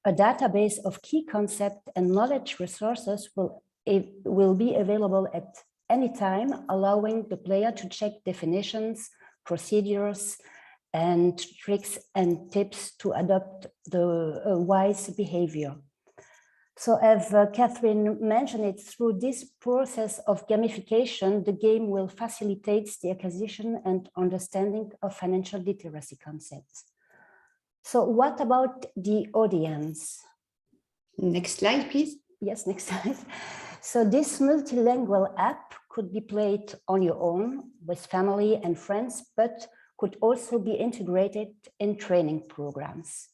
A database of key concepts and knowledge resources will be available at any time, allowing the player to check definitions, procedures, and tricks and tips to adopt the wise behavior. So as Catherine mentioned it, through this process of gamification, the game will facilitate the acquisition and understanding of financial literacy concepts. So what about the audience? Next slide, please. Yes, next slide. So this multilingual app could be played on your own with family and friends, but could also be integrated in training programs.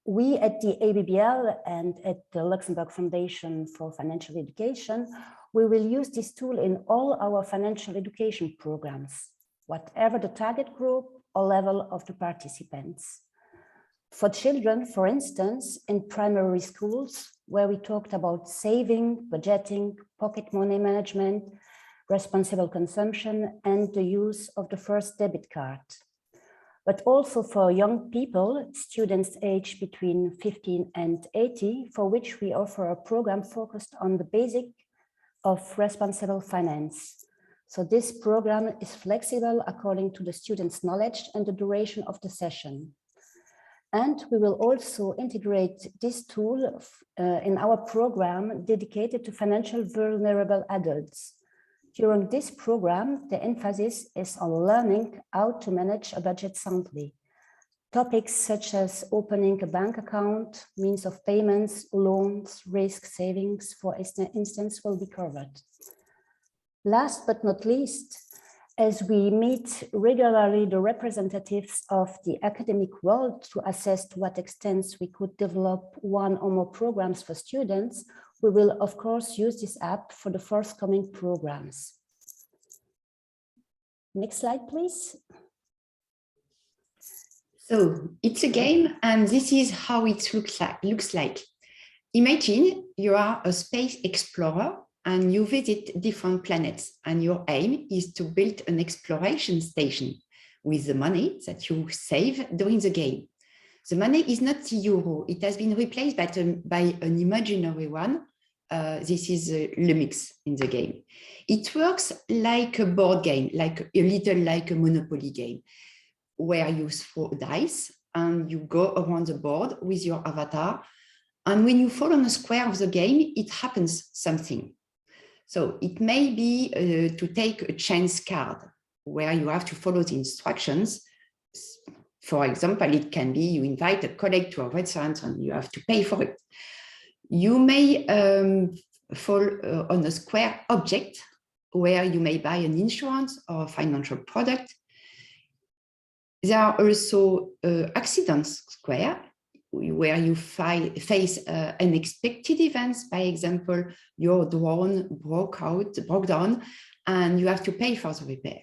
We at the ABBL and at the Luxembourg Foundation for Financial Education, we will use this tool in all our financial education programs, whatever the target group or level of the participants. For children, for instance, in primary schools, where we talked about saving, budgeting, pocket money management, responsible consumption, and the use of the first debit card. But also for young people, students aged between 15 and 80, for which we offer a program focused on the basic of responsible finance. So this program is flexible according to the student's knowledge and the duration of the session. And we will also integrate this tool in our program dedicated to financial vulnerable adults. During this program, the emphasis is on learning how to manage a budget soundly. Topics such as opening a bank account, means of payments, loans, risk, savings, for instance, will be covered. Last but not least, as we meet regularly the representatives of the academic world to assess to what extent we could develop one or more programs for students, we will of course use this app for the forthcoming programs. Next slide, please. So it's a game, and this is how it looks like. Imagine you are a space explorer and you visit different planets, and your aim is to build an exploration station with the money that you save during the game. The money is not the euro. It has been replaced by an imaginary one. This is Le Mix in the game. It works like a board game, like a little like a Monopoly game, where you throw dice and you go around the board with your avatar. And when you fall on a square of the game, it happens something. So it may be to take a chance card where you have to follow the instructions. For example, it can be you invite a colleague to a restaurant and you have to pay for it. You may fall on a square object where you may buy an insurance or a financial product. There are also accidents square where you face unexpected events. By example, your drone broke down and you have to pay for the repair.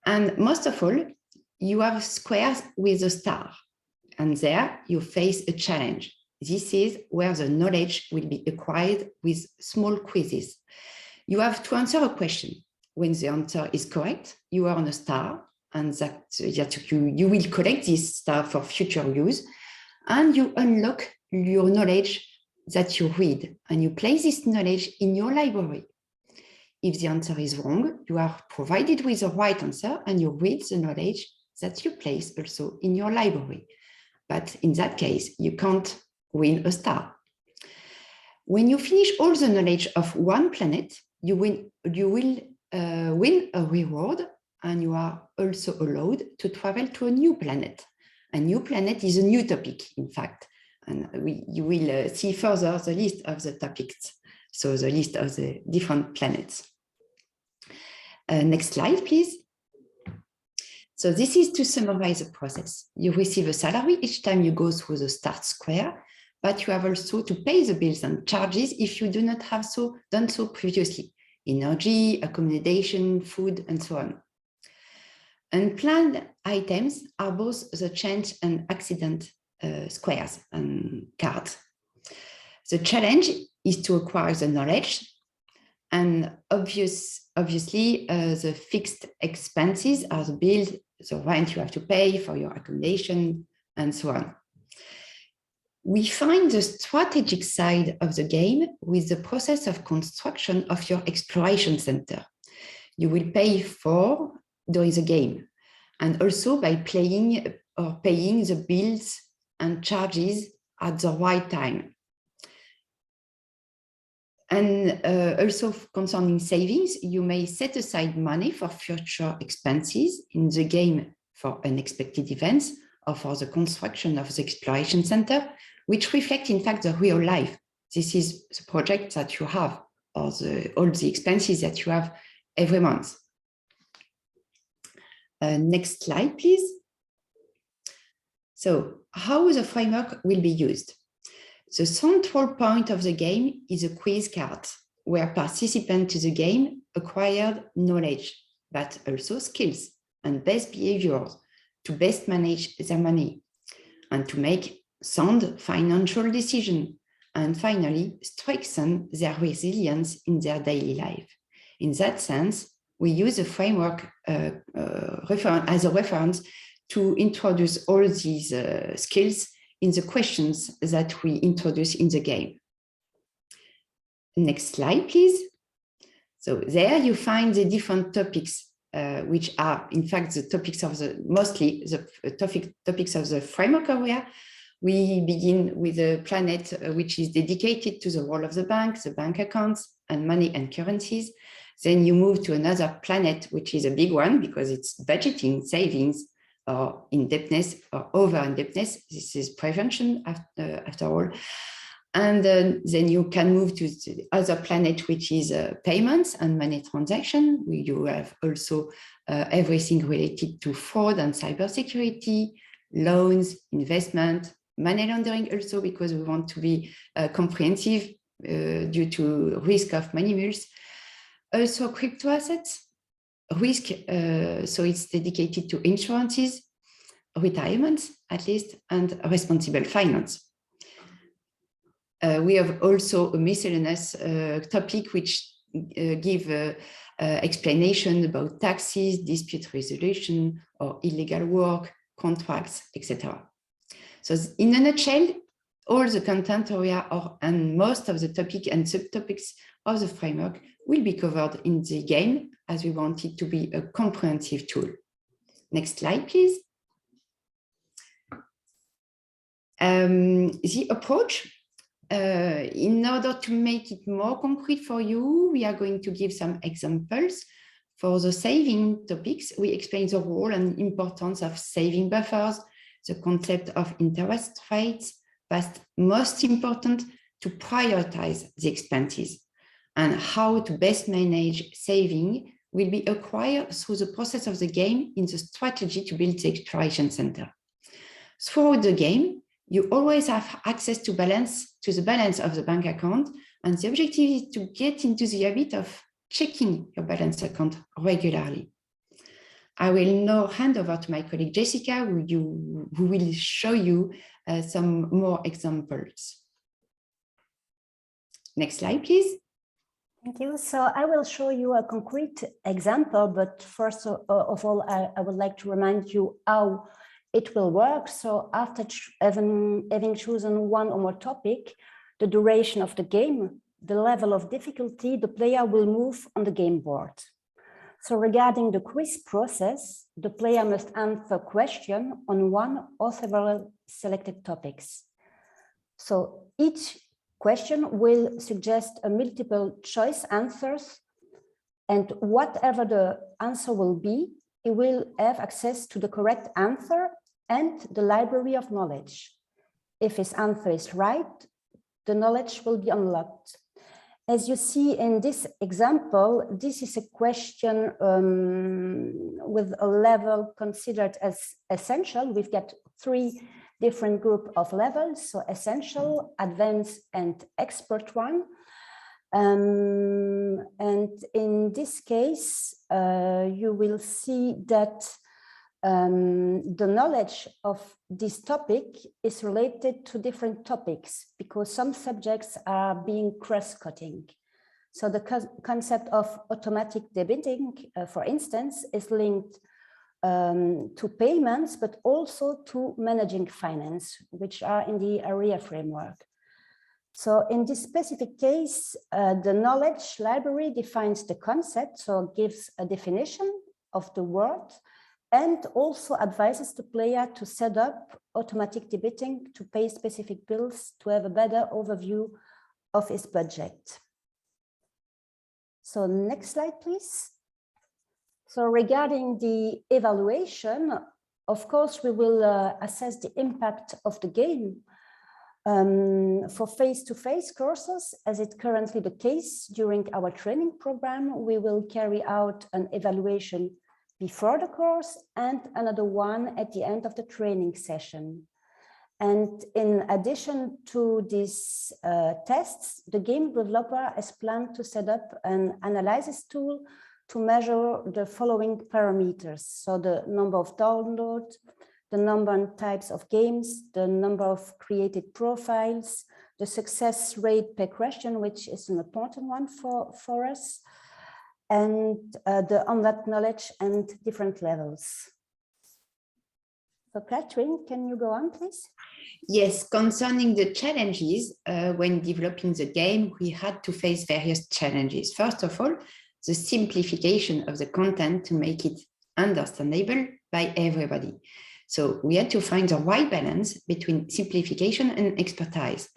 And most of all, you have squares with a star, and there you face a challenge. This is where the knowledge will be acquired with small quizzes. You have to answer a question. When the answer is correct, you earn a star, and that you will collect this star for future use, and you unlock your knowledge that you read, and you place this knowledge in your library. If the answer is wrong, you are provided with the right answer, and you read the knowledge that you place also in your library. But in that case, you can't win a star. When you finish all the knowledge of one planet, you will win a reward, and you are also allowed to travel to a new planet. A new planet is a new topic, in fact, and you will see further the list of the topics, so the list of the different planets. Next slide, please. So this is to summarize the process. You receive a salary each time you go through the start square, but you have also to pay the bills and charges if you do not have done so previously. Energy, accommodation, food, and so on. Unplanned items are both the change and accident squares and cards. The challenge is to acquire the knowledge, and obviously the fixed expenses are the bill, the rent you have to pay for your accommodation, and so on. We find the strategic side of the game with the process of construction of your exploration center. You will pay for during the game, and also by playing or paying the bills and charges at the right time. And also concerning savings, you may set aside money for future expenses in the game for unexpected events or for the construction of the exploration center, which reflect in fact the real life. This is the project that you have, or all the expenses that you have every month. Next slide, please. So how the framework will be used? The central point of the game is a quiz card where participants to the game acquired knowledge, but also skills and best behaviors to best manage their money and to make sound financial decisions, and finally strengthen their resilience in their daily life. In that sense, we use a framework as a reference to introduce all these skills in the questions that we introduce in the game. Next slide, please. So there you find the different topics, which are in fact the topics of mostly the topics of the framework area. We begin with a planet which is dedicated to the role of the bank accounts, and money and currencies. Then you move to another planet, which is a big one because it's budgeting, savings, or indebtedness or over indebtedness. This is prevention after all. And then you can move to the other planet, which is payments and money transaction. You have also everything related to fraud and cybersecurity, loans, investment, money laundering also, because we want to be comprehensive due to risk of money mules. Also crypto assets, risk, so it's dedicated to insurances, retirement at least, and responsible finance. We have also a miscellaneous topic which give explanation about taxes, dispute resolution, or illegal work, contracts, etc. So in a nutshell, all the content area and most of the topic and subtopics of the framework will be covered in the game, as we want it to be a comprehensive tool. Next slide, please. The approach In order to make it more concrete for you, we are going to give some examples. For the saving topics, we explain the role and importance of saving buffers, the concept of interest rates, but most important, to prioritize the expenses, and how to best manage saving will be acquired through the process of the game in the strategy to build the exploration center. Throughout the game, you always have access to the balance of the bank account, and the objective is to get into the habit of checking your balance account regularly. I will now hand over to my colleague Jessica, who will show you some more examples. Next slide, please. Thank you. So I will show you a concrete example, but first of all, I would like to remind you how it will work. So after having chosen one or more topic, the duration of the game, the level of difficulty, the player will move on the game board. So regarding the quiz process, the player must answer a question on one or several selected topics. So each question will suggest a multiple choice answers, and whatever the answer will be, it will have access to the correct answer and the library of knowledge. If his answer is right, the knowledge will be unlocked. As you see in this example, this is a question with a level considered as essential. We've got 3 different group of levels, so essential, advanced, and expert one. And in this case, you will see that the knowledge of this topic is related to different topics because some subjects are being cross-cutting. So the concept of automatic debiting, for instance, is linked to payments, but also to managing finance, which are in the area framework. So in this specific case, the knowledge library defines the concept, so gives a definition of the word, and also advises the player to set up automatic debiting to pay specific bills to have a better overview of his budget. So next slide, please. So regarding the evaluation, of course, we will assess the impact of the game. For face-to-face courses, as it's currently the case during our training program, we will carry out an evaluation before the course and another one at the end of the training session. And in addition to these tests, the game developer has planned to set up an analysis tool to measure the following parameters. So the number of downloads, the number and types of games, the number of created profiles, the success rate per question, which is an important one for us, and the unlocked knowledge and different levels. So Catherine, can you go on, please? Yes, concerning the challenges, when developing the game, we had to face various challenges. First of all, the simplification of the content to make it understandable by everybody. So we had to find the right balance between simplification and expertise.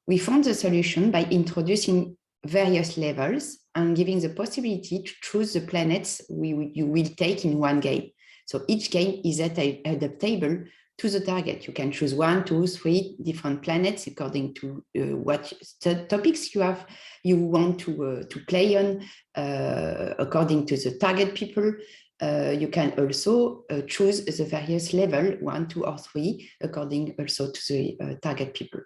We found the solution by introducing various levels and giving the possibility to choose the planets you will take in one game. So each game is adaptable to the target. You can choose 1, 2, 3 different planets according to what topics you want to play on, according to the target people. You can also choose the various level 1, 2, or 3 according also to the target people.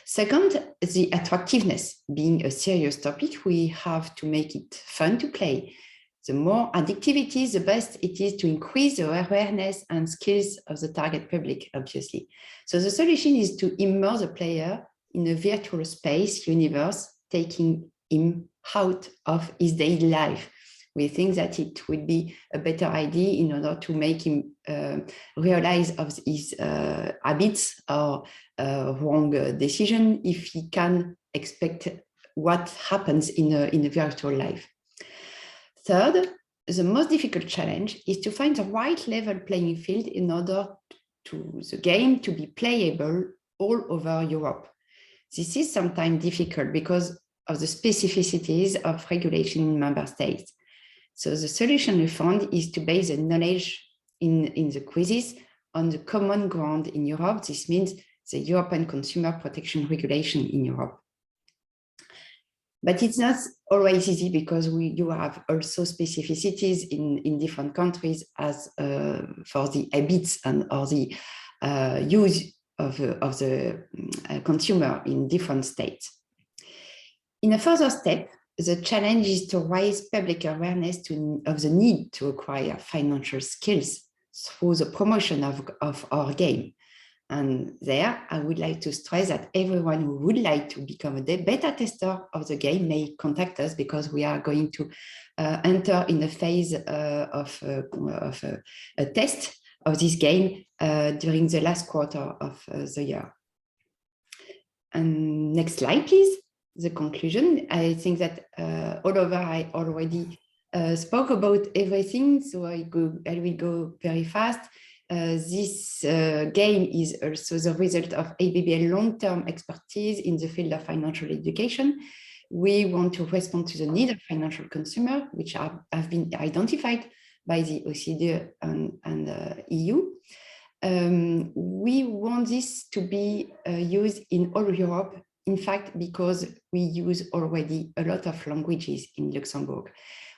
Second, the attractiveness. Being a serious topic, we have to make it fun to play. The more addictive it is, the best it is to increase the awareness and skills of the target public, obviously. So the solution is to immerse the player in a virtual space universe, taking him out of his daily life. We think that it would be a better idea in order to make him realize of his habits or wrong decision if he can expect what happens in a virtual life. Third, the most difficult challenge is to find the right level playing field in order to the game to be playable all over Europe. This is sometimes difficult because of the specificities of regulation in member states. So the solution we found is to base the knowledge in the quizzes on the common ground in Europe. This means the European Consumer Protection Regulation in Europe. But it's not always easy because you have also specificities in different countries as for the habits and or the use of the consumer in different states. In a further step, the challenge is to raise public awareness of the need to acquire financial skills through the promotion of our game. And there, I would like to stress that everyone who would like to become a beta tester of the game may contact us, because we are going to enter in a phase of a test of this game during the last quarter of the year. And next slide, please. The conclusion. I think that Oliver, I already spoke about everything, so I will go very fast. This game is also the result of ABBL long-term expertise in the field of financial education. We want to respond to the need of financial consumers, which have been identified by the OECD and EU. We want this to be used in all Europe, in fact, because we use already a lot of languages in Luxembourg.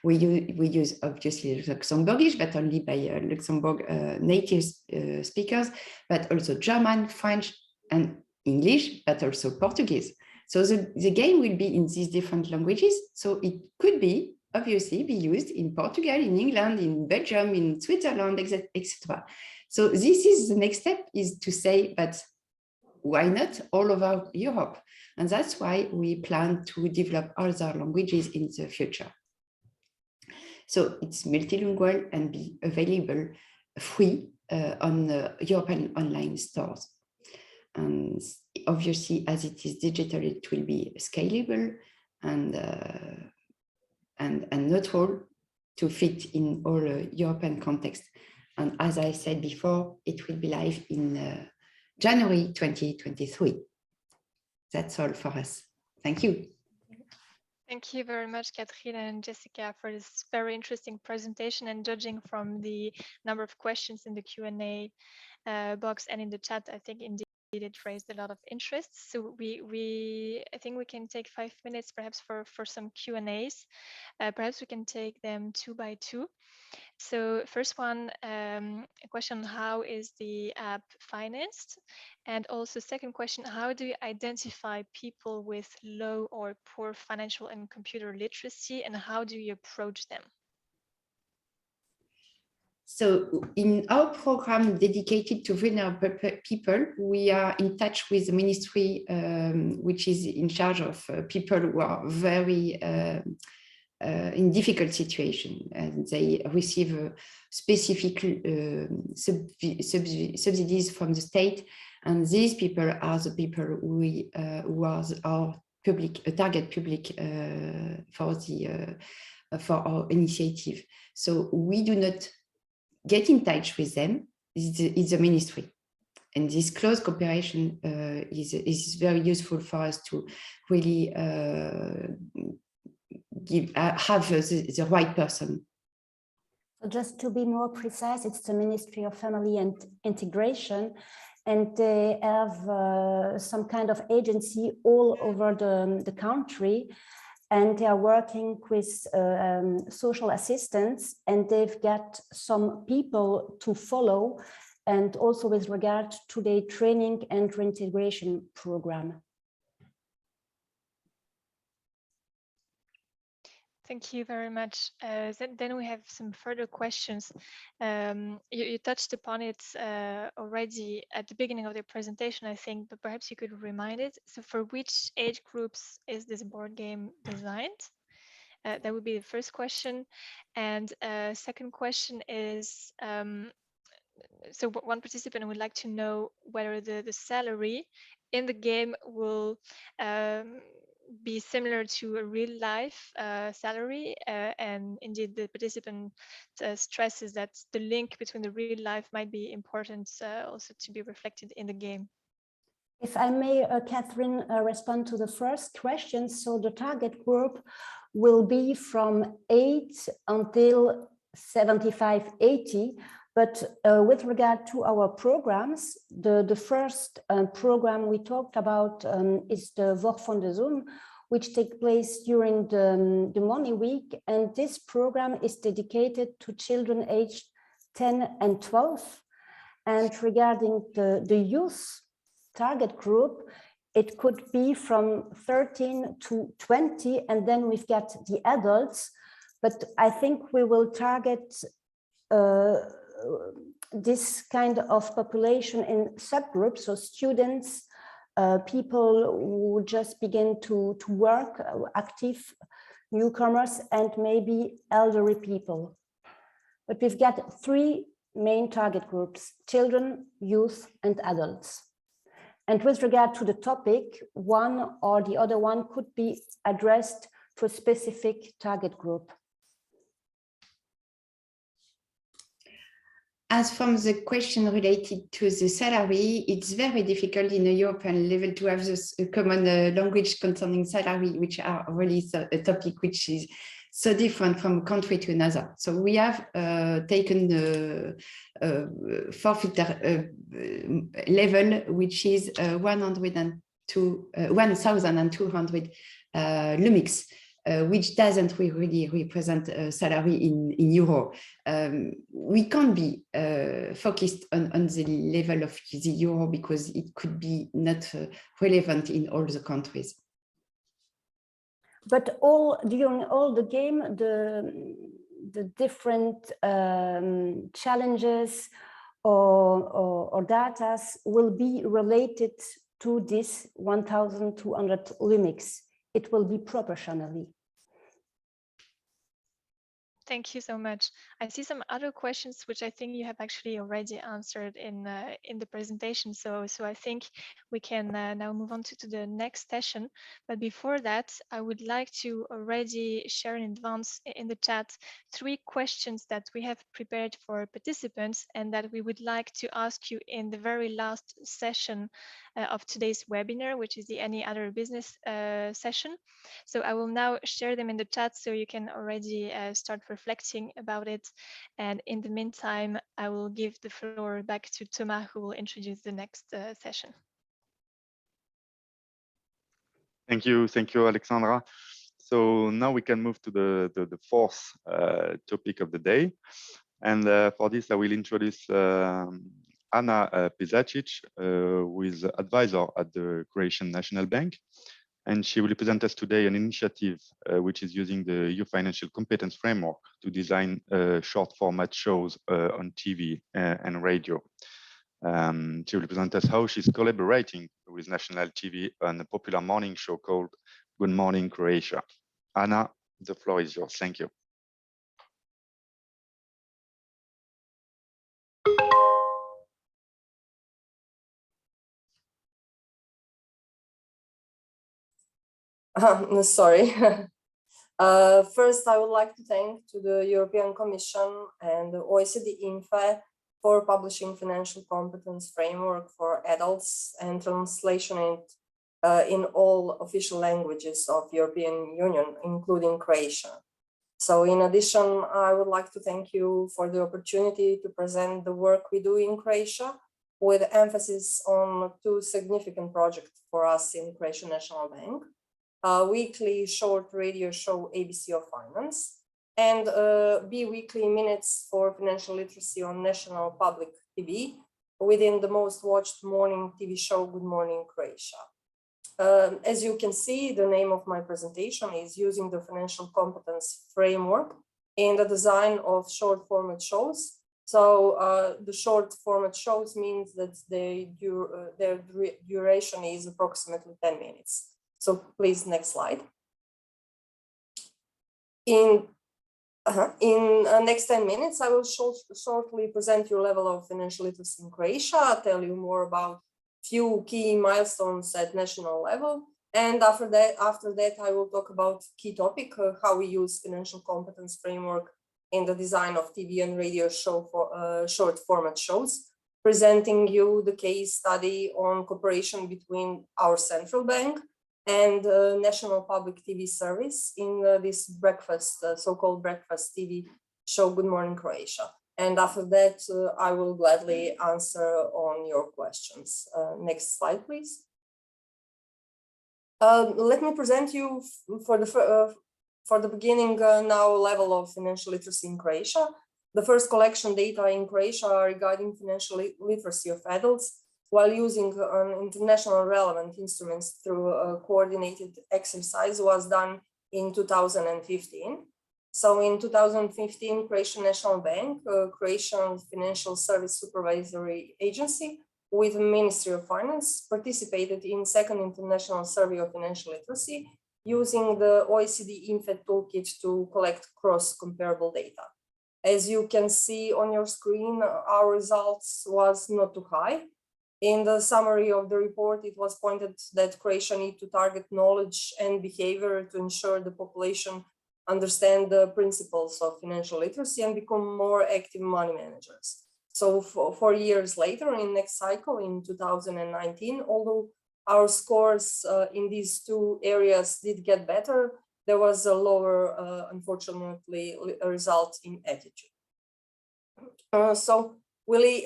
We use obviously Luxembourgish, but only by Luxembourg native speakers, but also German, French, and English, but also Portuguese. So the game will be in these different languages. So it could be, obviously, be used in Portugal, in England, in Belgium, in Switzerland, etc. So this is the next step, is to say, but why not all over Europe? And that's why we plan to develop other languages in the future. So it's multilingual and be available free on the European online stores. And obviously, as it is digital, it will be scalable and neutral to fit in all European context. And as I said before, it will be live in January 2023. That's all for us. Thank you. Thank you very much, Catherine and Jessica, for this very interesting presentation. And judging from the number of questions in the Q&A box and in the chat, I think indeed it raised a lot of interest. So I think we can take 5 minutes perhaps for some Q&As. Perhaps we can take them 2 by 2. So first one, a question, how is the app financed? And also second question, how do you identify people with low or poor financial and computer literacy, and how do you approach them? So in our program dedicated to vulnerable people, we are in touch with the ministry, which is in charge of people who are very in difficult situation, and they receive specific subsidies from the state. And these people are the people who are our target public for our initiative. So we do not get in touch with them. It's the ministry. And this close cooperation is very useful for us to really have the right person. So just to be more precise, it's the Ministry of Family and Integration, and they have some kind of agency all over the country, and they are working with social assistants, and they've got some people to follow, and also with regard to the training and reintegration program. Thank you very much. Then we have some further questions. You touched upon it already at the beginning of the presentation, I think, but perhaps you could remind it. So for which age groups is this board game designed? That would be the first question. And second question is, so one participant would like to know whether the salary in the game will be similar to a real life salary, and indeed the participant stresses that the link between the real life might be important also to be reflected in the game. If I may, Catherine, respond to the first question. So the target group will be from 8 until 75, 80. But with regard to our programs, the first program we talked about is the Work van de Zon, which takes place during the Money Week. And this program is dedicated to children aged 10 and 12. And regarding the youth target group, it could be from 13 to 20, and then we've got the adults. But I think we will target this kind of population in subgroups, so students, people who just begin to work, active newcomers, and maybe elderly people. But we've got 3 main target groups: children, youth, and adults. And with regard to the topic, one or the other one could be addressed to a specific target group. As from the question related to the salary, it's very difficult in a European level to have this common language concerning salary, which are really a topic which is so different from country to another. So we have taken the forfeit level, which is 1,200 lumix. Which doesn't really represent a salary in euro. We can't be focused on the level of the euro because it could be not relevant in all the countries. But during all the game, the different challenges or data will be related to this 1,200 lumix. It will be proportionally. Thank you so much. I see some other questions which I think you have actually already answered in the presentation. So I think we can now move on to the next session. But before that, I would like to already share in advance in the chat 3 questions that we have prepared for participants and that we would like to ask you in the very last session of today's webinar, which is the Any Other Business session. So I will now share them in the chat so you can already start reflecting about it. And in the meantime, I will give the floor back to Thomas, who will introduce the next session. Thank you, Alexandra. So now we can move to the fourth topic of the day. And for this, I will introduce Anna Pisacic, who is advisor at the Croatian National Bank. And she will present us today an initiative which is using the EU Financial Competence Framework to design short format shows on TV and radio. She will present us how she's collaborating with national TV on a popular morning show called Good Morning Croatia. Anna, the floor is yours. Thank you. Sorry. First, I would like to thank to the European Commission and the OECD INFA for publishing financial competence framework for adults and translation it in all official languages of European Union, including Croatian. So in addition, I would like to thank you for the opportunity to present the work we do in Croatia with emphasis on 2 significant projects for us in Croatian National Bank. Weekly short radio show ABC of Finance, and bi-weekly minutes for financial literacy on national public TV within the most watched morning TV show Good Morning Croatia. As you can see, the name of my presentation is using the financial competence framework in the design of short format shows. So the short format shows means that their duration is approximately 10 minutes. So please, next slide. In next 10 minutes, I will shortly present your level of financial literacy in Croatia, tell you more about few key milestones at national level. And after that, I will talk about key topic, how we use financial competence framework in the design of TV and radio show for short format shows. presenting you the case study on cooperation between our central bank and National Public TV Service in this breakfast, so-called breakfast TV show, Good Morning Croatia. And after that, I will gladly answer on your questions. Next slide, please. Let me present you for the beginning now level of financial literacy in Croatia. The first collection data in Croatia regarding financial literacy of adults while using international relevant instruments through a coordinated exercise was done in 2015. So in 2015, Croatian National Bank, Croatian Financial Service Supervisory Agency with the Ministry of Finance participated in second international survey of financial literacy using the OECD INFED toolkit to collect cross-comparable data. As you can see on your screen, our results was not too high. In the summary of the report, it was pointed that Croatia needs to target knowledge and behavior to ensure the population understand the principles of financial literacy and become more active money managers. So 4 years later, in next cycle, in 2019, although our scores in these two areas did get better, there was a lower, unfortunately, result in attitude. So we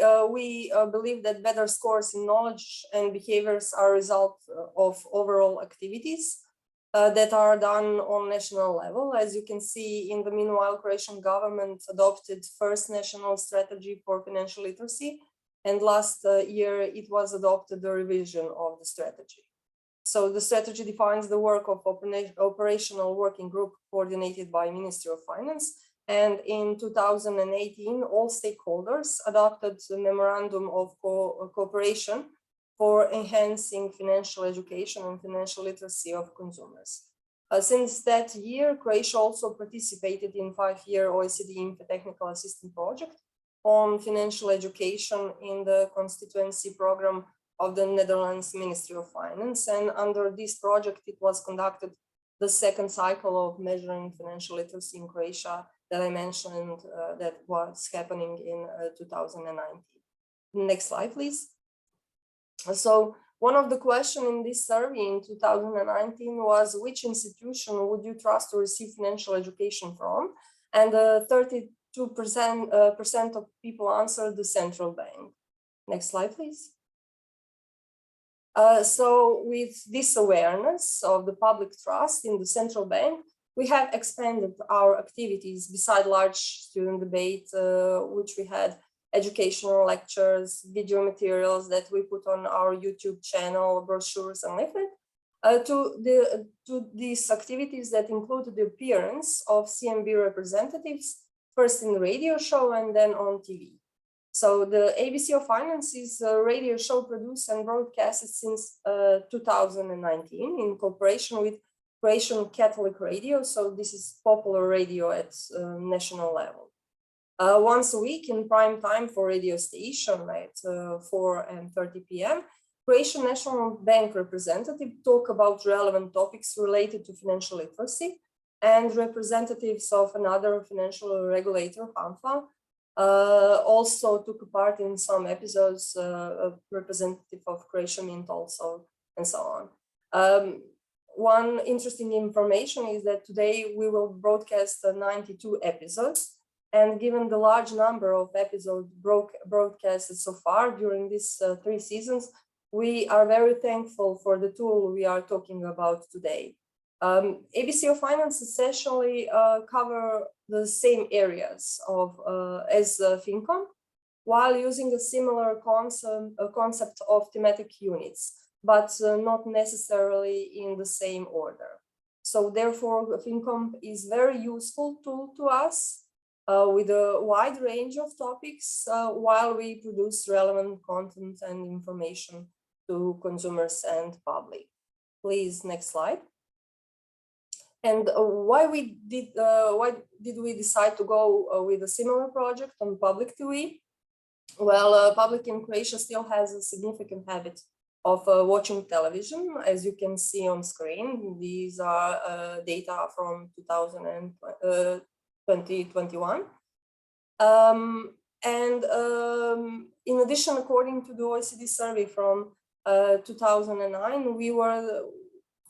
believe that better scores in knowledge and behaviors are a result of overall activities that are done on national level. As you can see, in the meanwhile, Croatian government adopted first national strategy for financial literacy, and last year it was adopted the revision of the strategy. So the strategy defines the work of operational working group coordinated by Ministry of Finance. And in 2018, all stakeholders adopted the memorandum of cooperation for enhancing financial education and financial literacy of consumers. Since that year, Croatia also participated in 5-year OECD INFE Technical Assistance Project on financial education in the constituency program of the Netherlands Ministry of Finance. And under this project, it was conducted the second cycle of measuring financial literacy in Croatia that I mentioned that was happening in 2019. Next slide, please. So one of the questions in this survey in 2019 was which institution would you trust to receive financial education from? And 32% of people answered the central bank. Next slide, please. So with this awareness of the public trust in the central bank, we have expanded our activities beside large student debate, which we had educational lectures, video materials that we put on our YouTube channel, brochures and leaflet, to these activities that include the appearance of CMB representatives, first in the radio show and then on TV. So the ABC of Finance is a radio show produced and broadcasted since 2019 in cooperation with Croatian Catholic Radio. So this is popular radio at national level. Once a week in prime time for radio station at 4:30 p.m., Croatian National Bank representative talk about relevant topics related to financial literacy, and representatives of another financial regulator, HANFA, also took part in some episodes, representative of Croatian Mint also, and so on. One interesting information is that today we will broadcast 92 episodes. And given the large number of episodes broadcasted so far during these 3 seasons, we are very thankful for the tool we are talking about today. ABC of Finance essentially cover the same areas of as FinCom, while using a similar concept of thematic units, but not necessarily in the same order. So therefore, FinCom is very useful tool to us. With a wide range of topics while we produce relevant content and information to consumers and public. Please, next slide. And why did we decide to go with a similar project on public TV? Well, public in Croatia still has a significant habit of watching television, as you can see on screen. These are data from 2021. And in addition, according to the OECD survey from 2009, we were the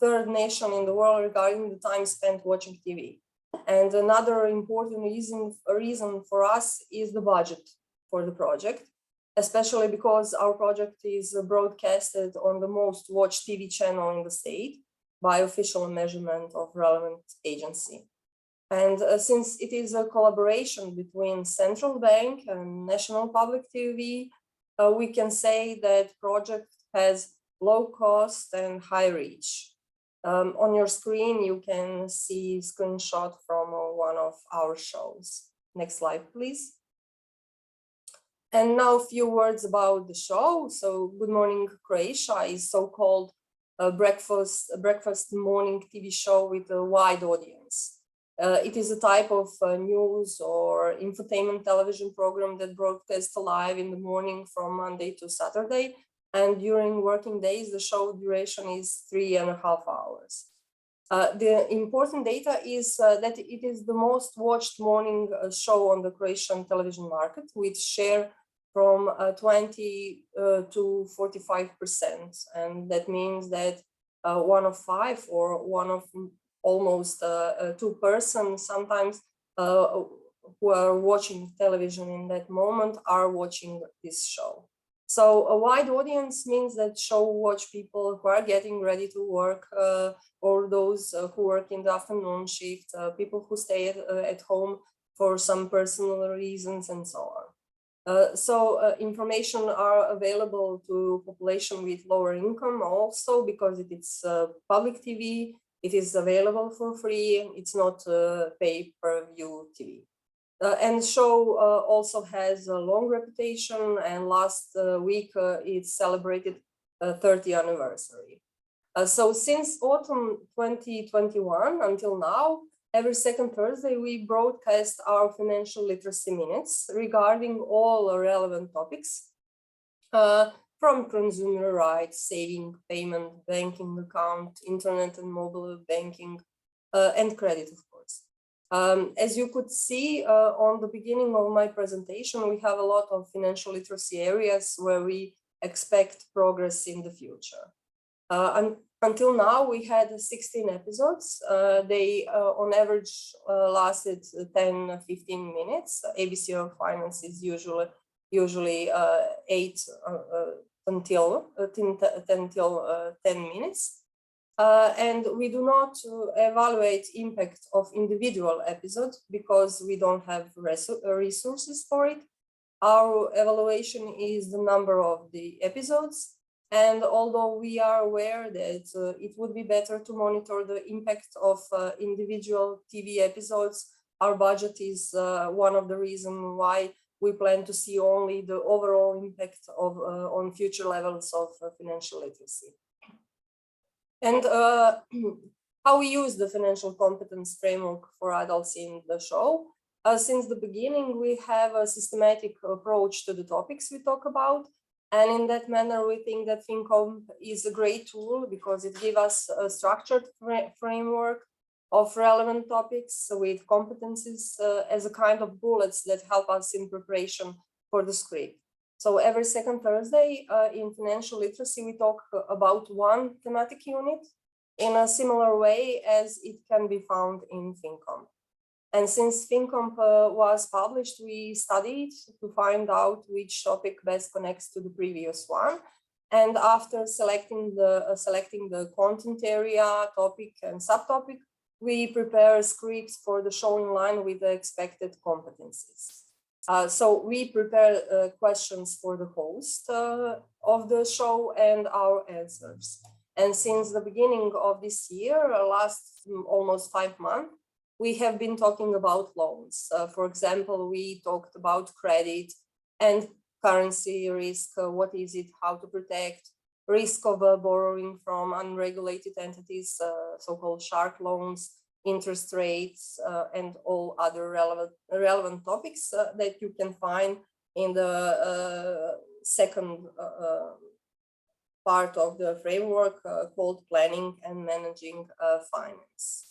third nation in the world regarding the time spent watching TV. And another important reason for us is the budget for the project, especially because our project is broadcasted on the most watched TV channel in the state by official measurement of relevant agency. And since it is a collaboration between Central Bank and National Public TV, we can say that project has low cost and high reach. On your screen, you can see screenshot from one of our shows. Next slide, please. And now a few words about the show. So Good Morning Croatia is so-called breakfast morning TV show with a wide audience. It is a type of news or infotainment television program that broadcasts live in the morning from Monday to Saturday. And during working days, the show duration is 3.5 hours. The important data is that it is the most watched morning show on the Croatian television market, with share from 20 to 45%. And that means that 1 of 5 or 1 of almost 2 persons sometimes who are watching television in that moment are watching this show. So a wide audience means that show watch people who are getting ready to work or those who work in the afternoon shift, people who stay at home for some personal reasons and so on. So information are available to population with lower income also because it is public TV, it is available for free, it's not pay-per-view TV. And show also has a long reputation, and last week it celebrated 30th anniversary. So since autumn 2021 until now, every second Thursday we broadcast our financial literacy minutes regarding all relevant topics from consumer rights, saving, payment, banking account, internet and mobile banking, and credit, of course. As you could see on the beginning of my presentation, we have a lot of financial literacy areas where we expect progress in the future. Until now, we had 16 episodes. They on average lasted 10-15 minutes. ABC of Finance is usually 8 until 10 minutes. And we do not evaluate impact of individual episodes because we don't have resources for it. Our evaluation is the number of the episodes. And although we are aware that it would be better to monitor the impact of individual TV episodes, our budget is one of the reasons why we plan to see only the overall impact of on future levels of financial literacy. And how we use the financial competence framework for adults in the show. Since the beginning, we have a systematic approach to the topics we talk about. And in that manner, we think that FinComp is a great tool because it gives us a structured framework of relevant topics with competencies as a kind of bullets that help us in preparation for the script. So every second Thursday in financial literacy, we talk about one thematic unit in a similar way as it can be found in FinComp. And since FinComp was published, we studied to find out which topic best connects to the previous one. And after selecting the content area, topic, and subtopic, we prepare scripts for the show in line with the expected competencies. So we prepare questions for the host of the show and our answers. And since the beginning of this year, last almost 5 months, we have been talking about loans. For example, we talked about credit and currency risk, what is it, how to protect, risk of borrowing from unregulated entities, so-called shark loans, interest rates, and all other relevant topics that you can find in the second part of the framework called Planning and Managing Finance.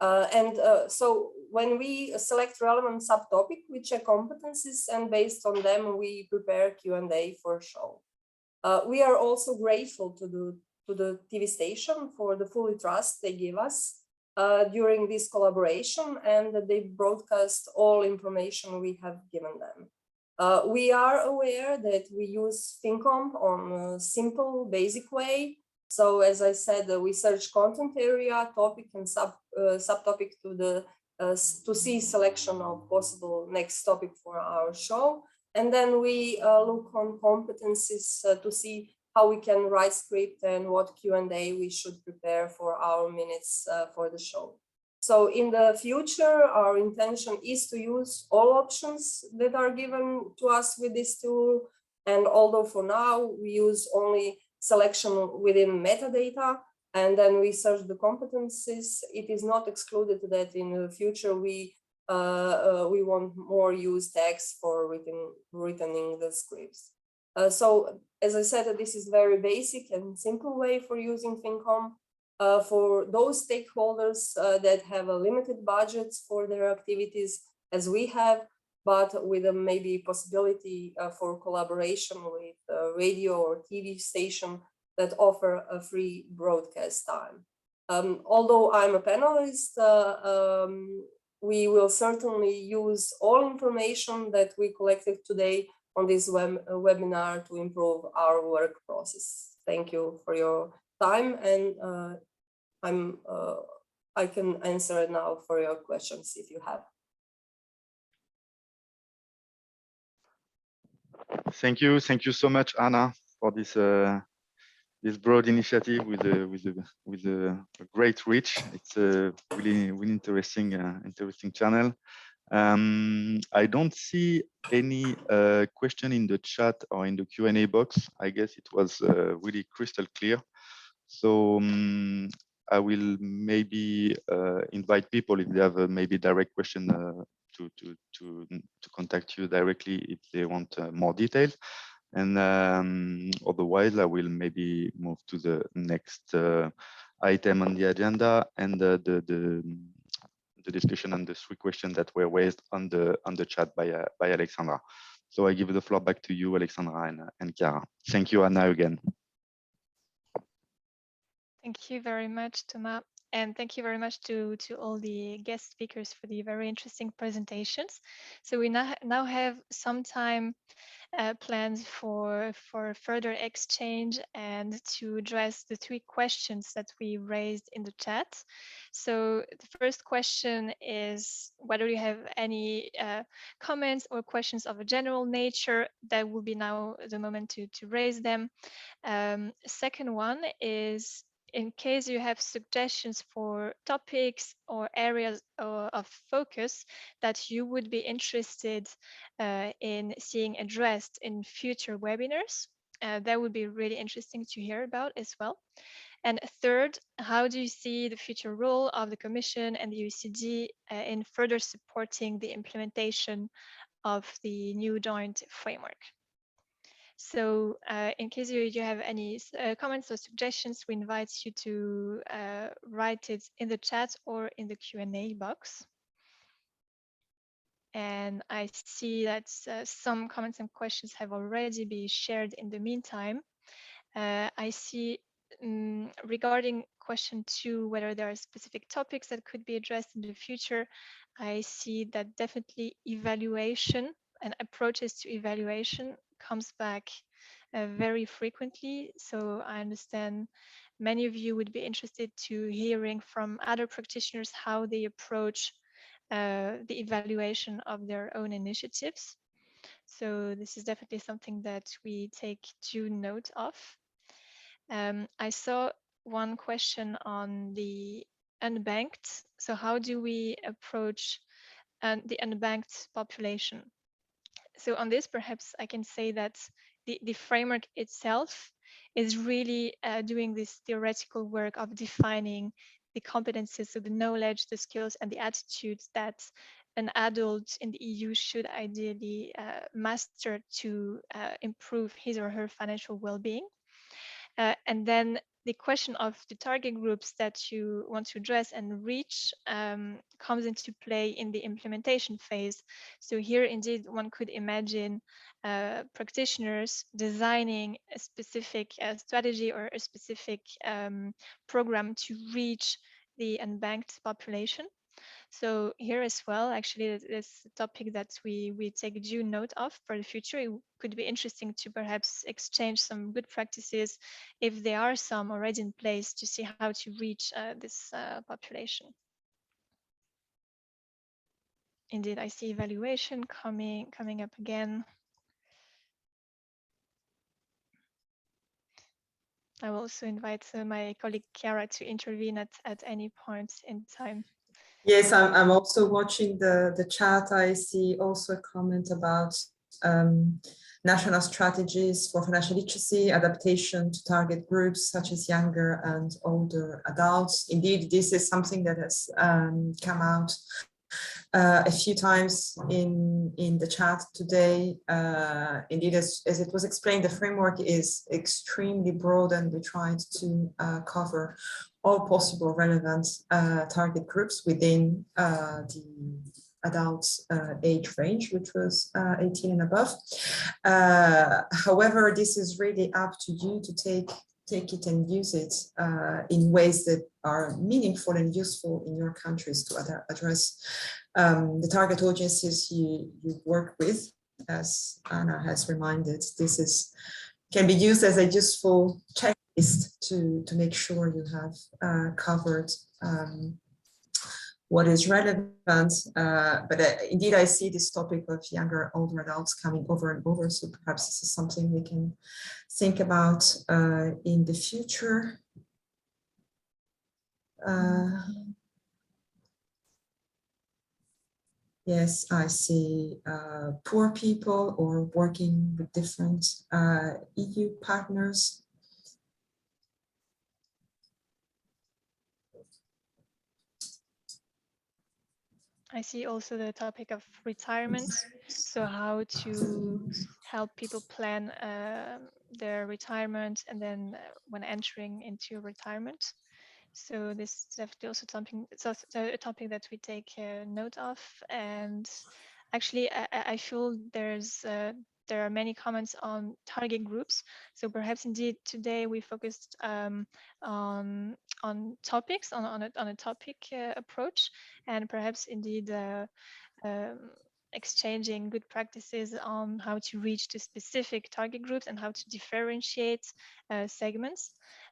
So when we select relevant subtopic, we check competencies, and based on them, we prepare Q&A for show. We are also grateful to the TV station for the fully trust they give us during this collaboration, and that they broadcast all information we have given them. We are aware that we use FinComp on a simple, basic way. So as I said, we search content area, topic, and subtopic to see selection of possible next topic for our show. And then we look on competencies to see how we can write script and what Q&A we should prepare for our minutes for the show. So in the future, our intention is to use all options that are given to us with this tool. And although for now we use only selection within metadata, and then we search the competencies, it is not excluded that in the future we want more use tags for writening the scripts. So as I said, this is very basic and simple way for using FinCom. For those stakeholders that have a limited budgets for their activities, as we have, but with a maybe possibility for collaboration with a radio or TV station that offer a free broadcast time. Although I'm a panelist, we will certainly use all information that we collected today on this webinar to improve our work process. Thank you for your time, and I can answer now for your questions if you have. Thank you so much, Anna, for this this broad initiative with a great reach. It's a really interesting interesting channel. I don't see any question in the chat or in the Q&A box. I guess it was really crystal clear. So I will maybe invite people if they have a maybe direct question to contact you directly if they want more details. And otherwise, I will maybe move to the next item on the agenda and the discussion on the three questions that were raised on the chat by Alexandra. So I give the floor back to you, Alexandra and Chiara. Thank you, Anna, again. Thank you very much, Thomas. And thank you very much to all the guest speakers for the very interesting presentations. So we now have some time planned for further exchange and to address the three questions that we raised in the chat. So the first question is whether you have any comments or questions of a general nature. That will be now the moment to raise them. Second one is, in case you have suggestions for topics or areas of focus that you would be interested in seeing addressed in future webinars, that would be really interesting to hear about as well. And third, how do you see the future role of the Commission and the OECD in further supporting the implementation of the new joint framework? So in case you have any comments or suggestions, we invite you to write it in the chat or in the Q&A box. And I see that some comments and questions have already been shared in the meantime. I see regarding question 2, whether there are specific topics that could be addressed in the future, I see that definitely evaluation and approaches to evaluation comes back very frequently. So I understand many of you would be interested to hearing from other practitioners how they approach the evaluation of their own initiatives. So this is definitely something that we take due note of. I saw one question on the unbanked. So how do we approach the unbanked population? So on this, perhaps I can say that the framework itself is really doing this theoretical work of defining the competencies, so the knowledge, the skills, and the attitudes that an adult in the EU should ideally master to improve his or her financial well-being. And then the question of the target groups that you want to address and reach comes into play in the implementation phase. So here, indeed, one could imagine practitioners designing a specific strategy or a specific program to reach the unbanked population. So here as well, actually, this topic that we take due note of for the future. It could be interesting to perhaps exchange some good practices, if there are some already in place, to see how to reach this population. Indeed, I see evaluation coming up again. I will also invite my colleague Chiara to intervene at any point in time. Yes, I'm also watching the chat. I see also a comment about national strategies for financial literacy, adaptation to target groups such as younger and older adults. Indeed, this is something that has come out a few times in the chat today. Indeed, as it was explained, the framework is extremely broad, and we tried to cover all possible relevant target groups within the adult age range, which was 18 and above. However, this is really up to you to take it and use it in ways that are meaningful and useful in your countries to address the target audiences you work with. As Anna has reminded, this can be used as a useful checklist to make sure you have covered what is relevant. But indeed, I see this topic of younger, older adults coming over and over. So perhaps this is something we can think about in the future. Yes, I see poor people or working with different EU partners. I see also the topic of retirement. So how to help people plan their retirement, and then when entering into retirement. So this is definitely also something. It's also a topic that we take note of. And actually, I feel there are many comments on target groups. So perhaps indeed today we focused on topics, on a topic approach, and perhaps indeed exchanging good practices on how to reach the specific target groups and how to differentiate segments.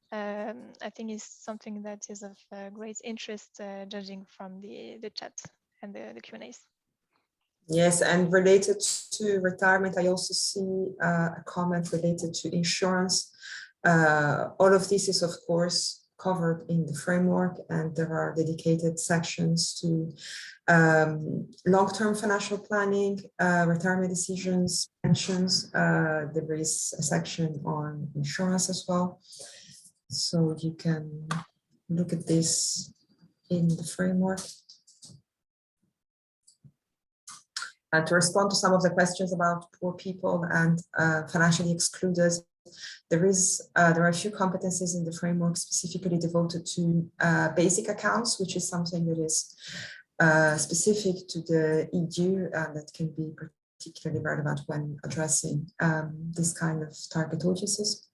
I think is something that is of great interest, judging from the chat and the Q&As. Yes, and related to retirement, I also see a comment related to insurance. All of this is, of course, covered in the framework, and there are dedicated sections to long-term financial planning, retirement decisions, pensions. There is a section on insurance as well. So you can look at this in the framework. And to respond to some of the questions about poor people and financially excluded, there are a few competencies in the framework specifically devoted to basic accounts, which is something that is specific to the EU and that can be particularly relevant when addressing this kind of target audiences.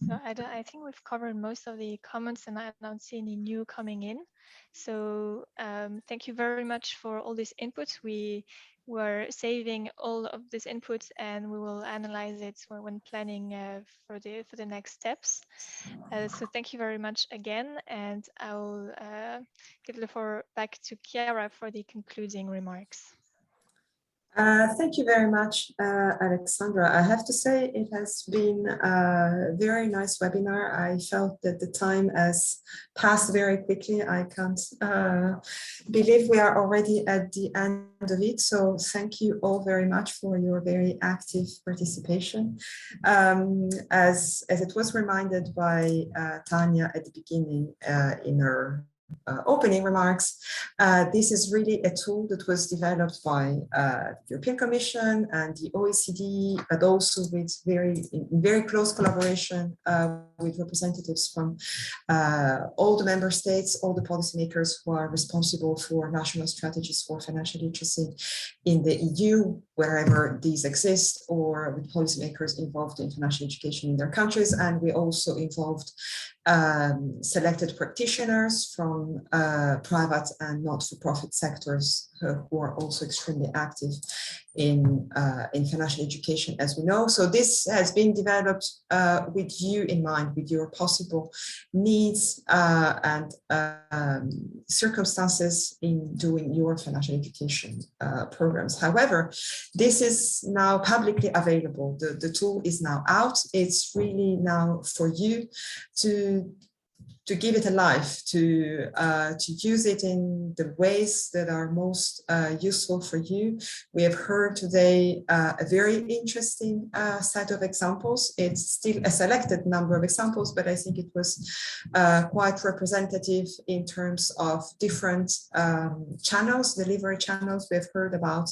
So I think we've covered most of the comments, and I don't see any new coming in. So thank you very much for all this input. We were saving all of this input, and we will analyze it when planning for the next steps. So thank you very much again, and I'll give the floor back to Chiara for the concluding remarks. Thank you very much, Alexandra. I have to say it has been a very nice webinar. I felt that the time has passed very quickly. I can't believe we are already at the end of it. So thank you all very much for your very active participation. As it was reminded by Tanya at the beginning in her opening remarks, this is really a tool that was developed by the European Commission and the OECD, but also with very close collaboration with representatives from all the member states, all the policymakers who are responsible for national strategies for financial literacy in the EU, wherever these exist, or with policymakers involved in financial education in their countries. And we also involved selected practitioners from private and not-for-profit sectors who are also extremely active in financial education, as we know. So this has been developed with you in mind, with your possible needs and circumstances in doing your financial education programs. However, this is now publicly available. The tool is now out. It's really now for you to give it a life, to use it in the ways that are most useful for you. We have heard today a very interesting set of examples. It's still a selected number of examples, but I think it was quite representative in terms of different channels, delivery channels. We've heard about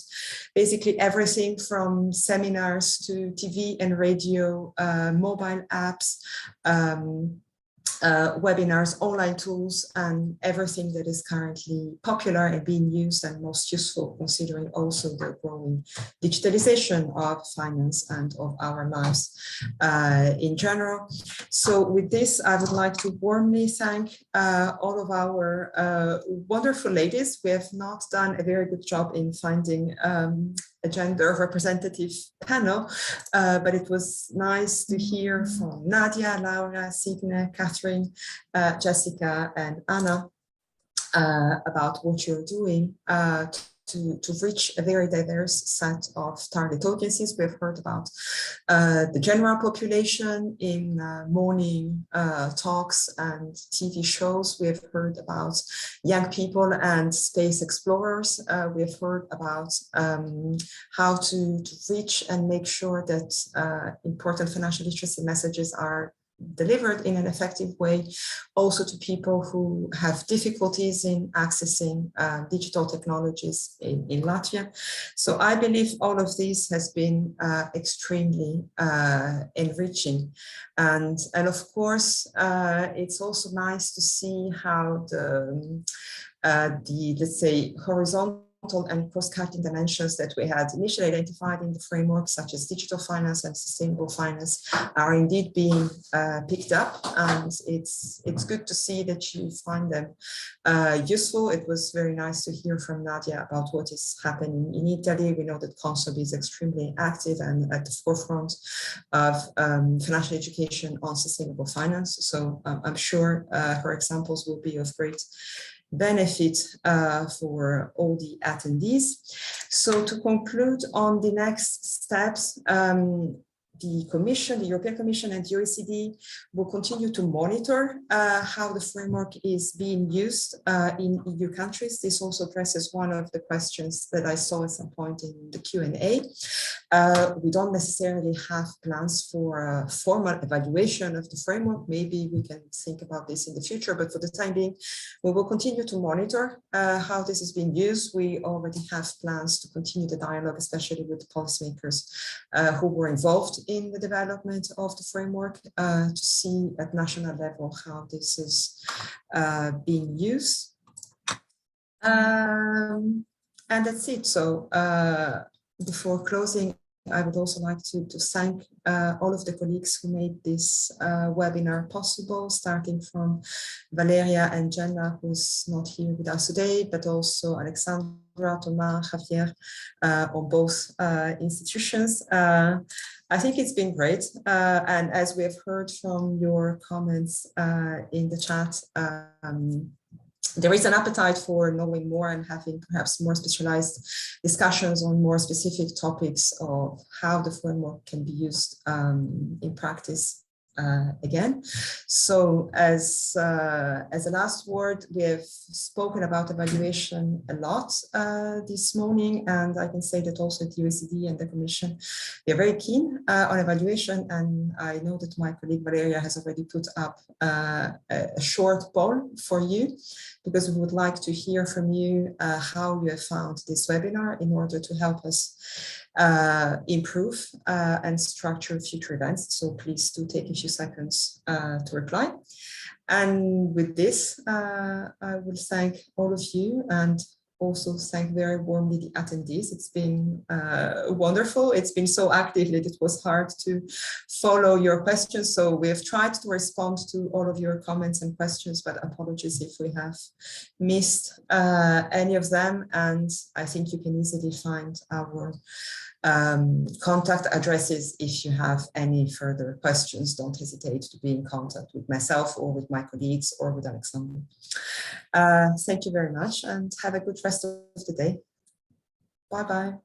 basically everything from seminars to TV and radio, mobile apps, webinars, online tools, and everything that is currently popular and being used and most useful, considering also the growing digitalization of finance and of our lives in general. So with this, I would like to warmly thank all of our wonderful ladies. We have not done a very good job in finding a gender representative panel, but it was nice to hear from Nadia, Laura, Signe, Catherine, Jessica, and Anna about what you're doing to reach a very diverse set of target audiences. We've heard about the general population in morning talks and TV shows. We've heard about young people and space explorers. We've heard about how to reach and make sure that important financial literacy messages are delivered in an effective way, also to people who have difficulties in accessing digital technologies in Latvia. So I believe all of this has been extremely enriching. And of course, it's also nice to see how the let's say, horizontal and cross-cutting dimensions that we had initially identified in the framework, such as digital finance and sustainable finance, are indeed being picked up. And it's good to see that you find them useful. It was very nice to hear from Nadia about what is happening in Italy. We know that Consob is extremely active and at the forefront of financial education on sustainable finance. So I'm sure her examples will be of great benefit for all the attendees. So to conclude on the next steps, the Commission, the European Commission and the OECD will continue to monitor how the framework is being used in EU countries. This also addresses one of the questions that I saw at some point in the Q&A. We don't necessarily have plans for a formal evaluation of the framework. Maybe we can think about this in the future, but for the time being, we will continue to monitor how this is being used. We already have plans to continue the dialogue, especially with the policymakers who were involved in the development of the framework to see at national level how this is being used. And that's it. So before closing, I would also like to thank all of the colleagues who made this webinar possible, starting from Valeria and Jenna, who's not here with us today, but also Alexandra, Thomas, Javier, on both institutions. I think it's been great. And as we have heard from your comments in the chat, there is an appetite for knowing more and having perhaps more specialized discussions on more specific topics of how the framework can be used in practice again. So as a last word, we have spoken about evaluation a lot this morning, and I can say that also at the OECD and the Commission, we are very keen on evaluation, and I know that my colleague Valeria has already put up a short poll for you, because we would like to hear from you how you have found this webinar in order to help us improve and structure future events. So please do take a few seconds to reply. And with this, I will thank all of you and also thank very warmly the attendees. It's been wonderful. It's been so active that it was hard to follow your questions. So we have tried to respond to all of your comments and questions, but apologies if we have missed any of them. And I think you can easily find our contact addresses. If you have any further questions, don't hesitate to be in contact with myself or with my colleagues or with Alexandra. Thank you very much and have a good rest of the day. Bye-bye.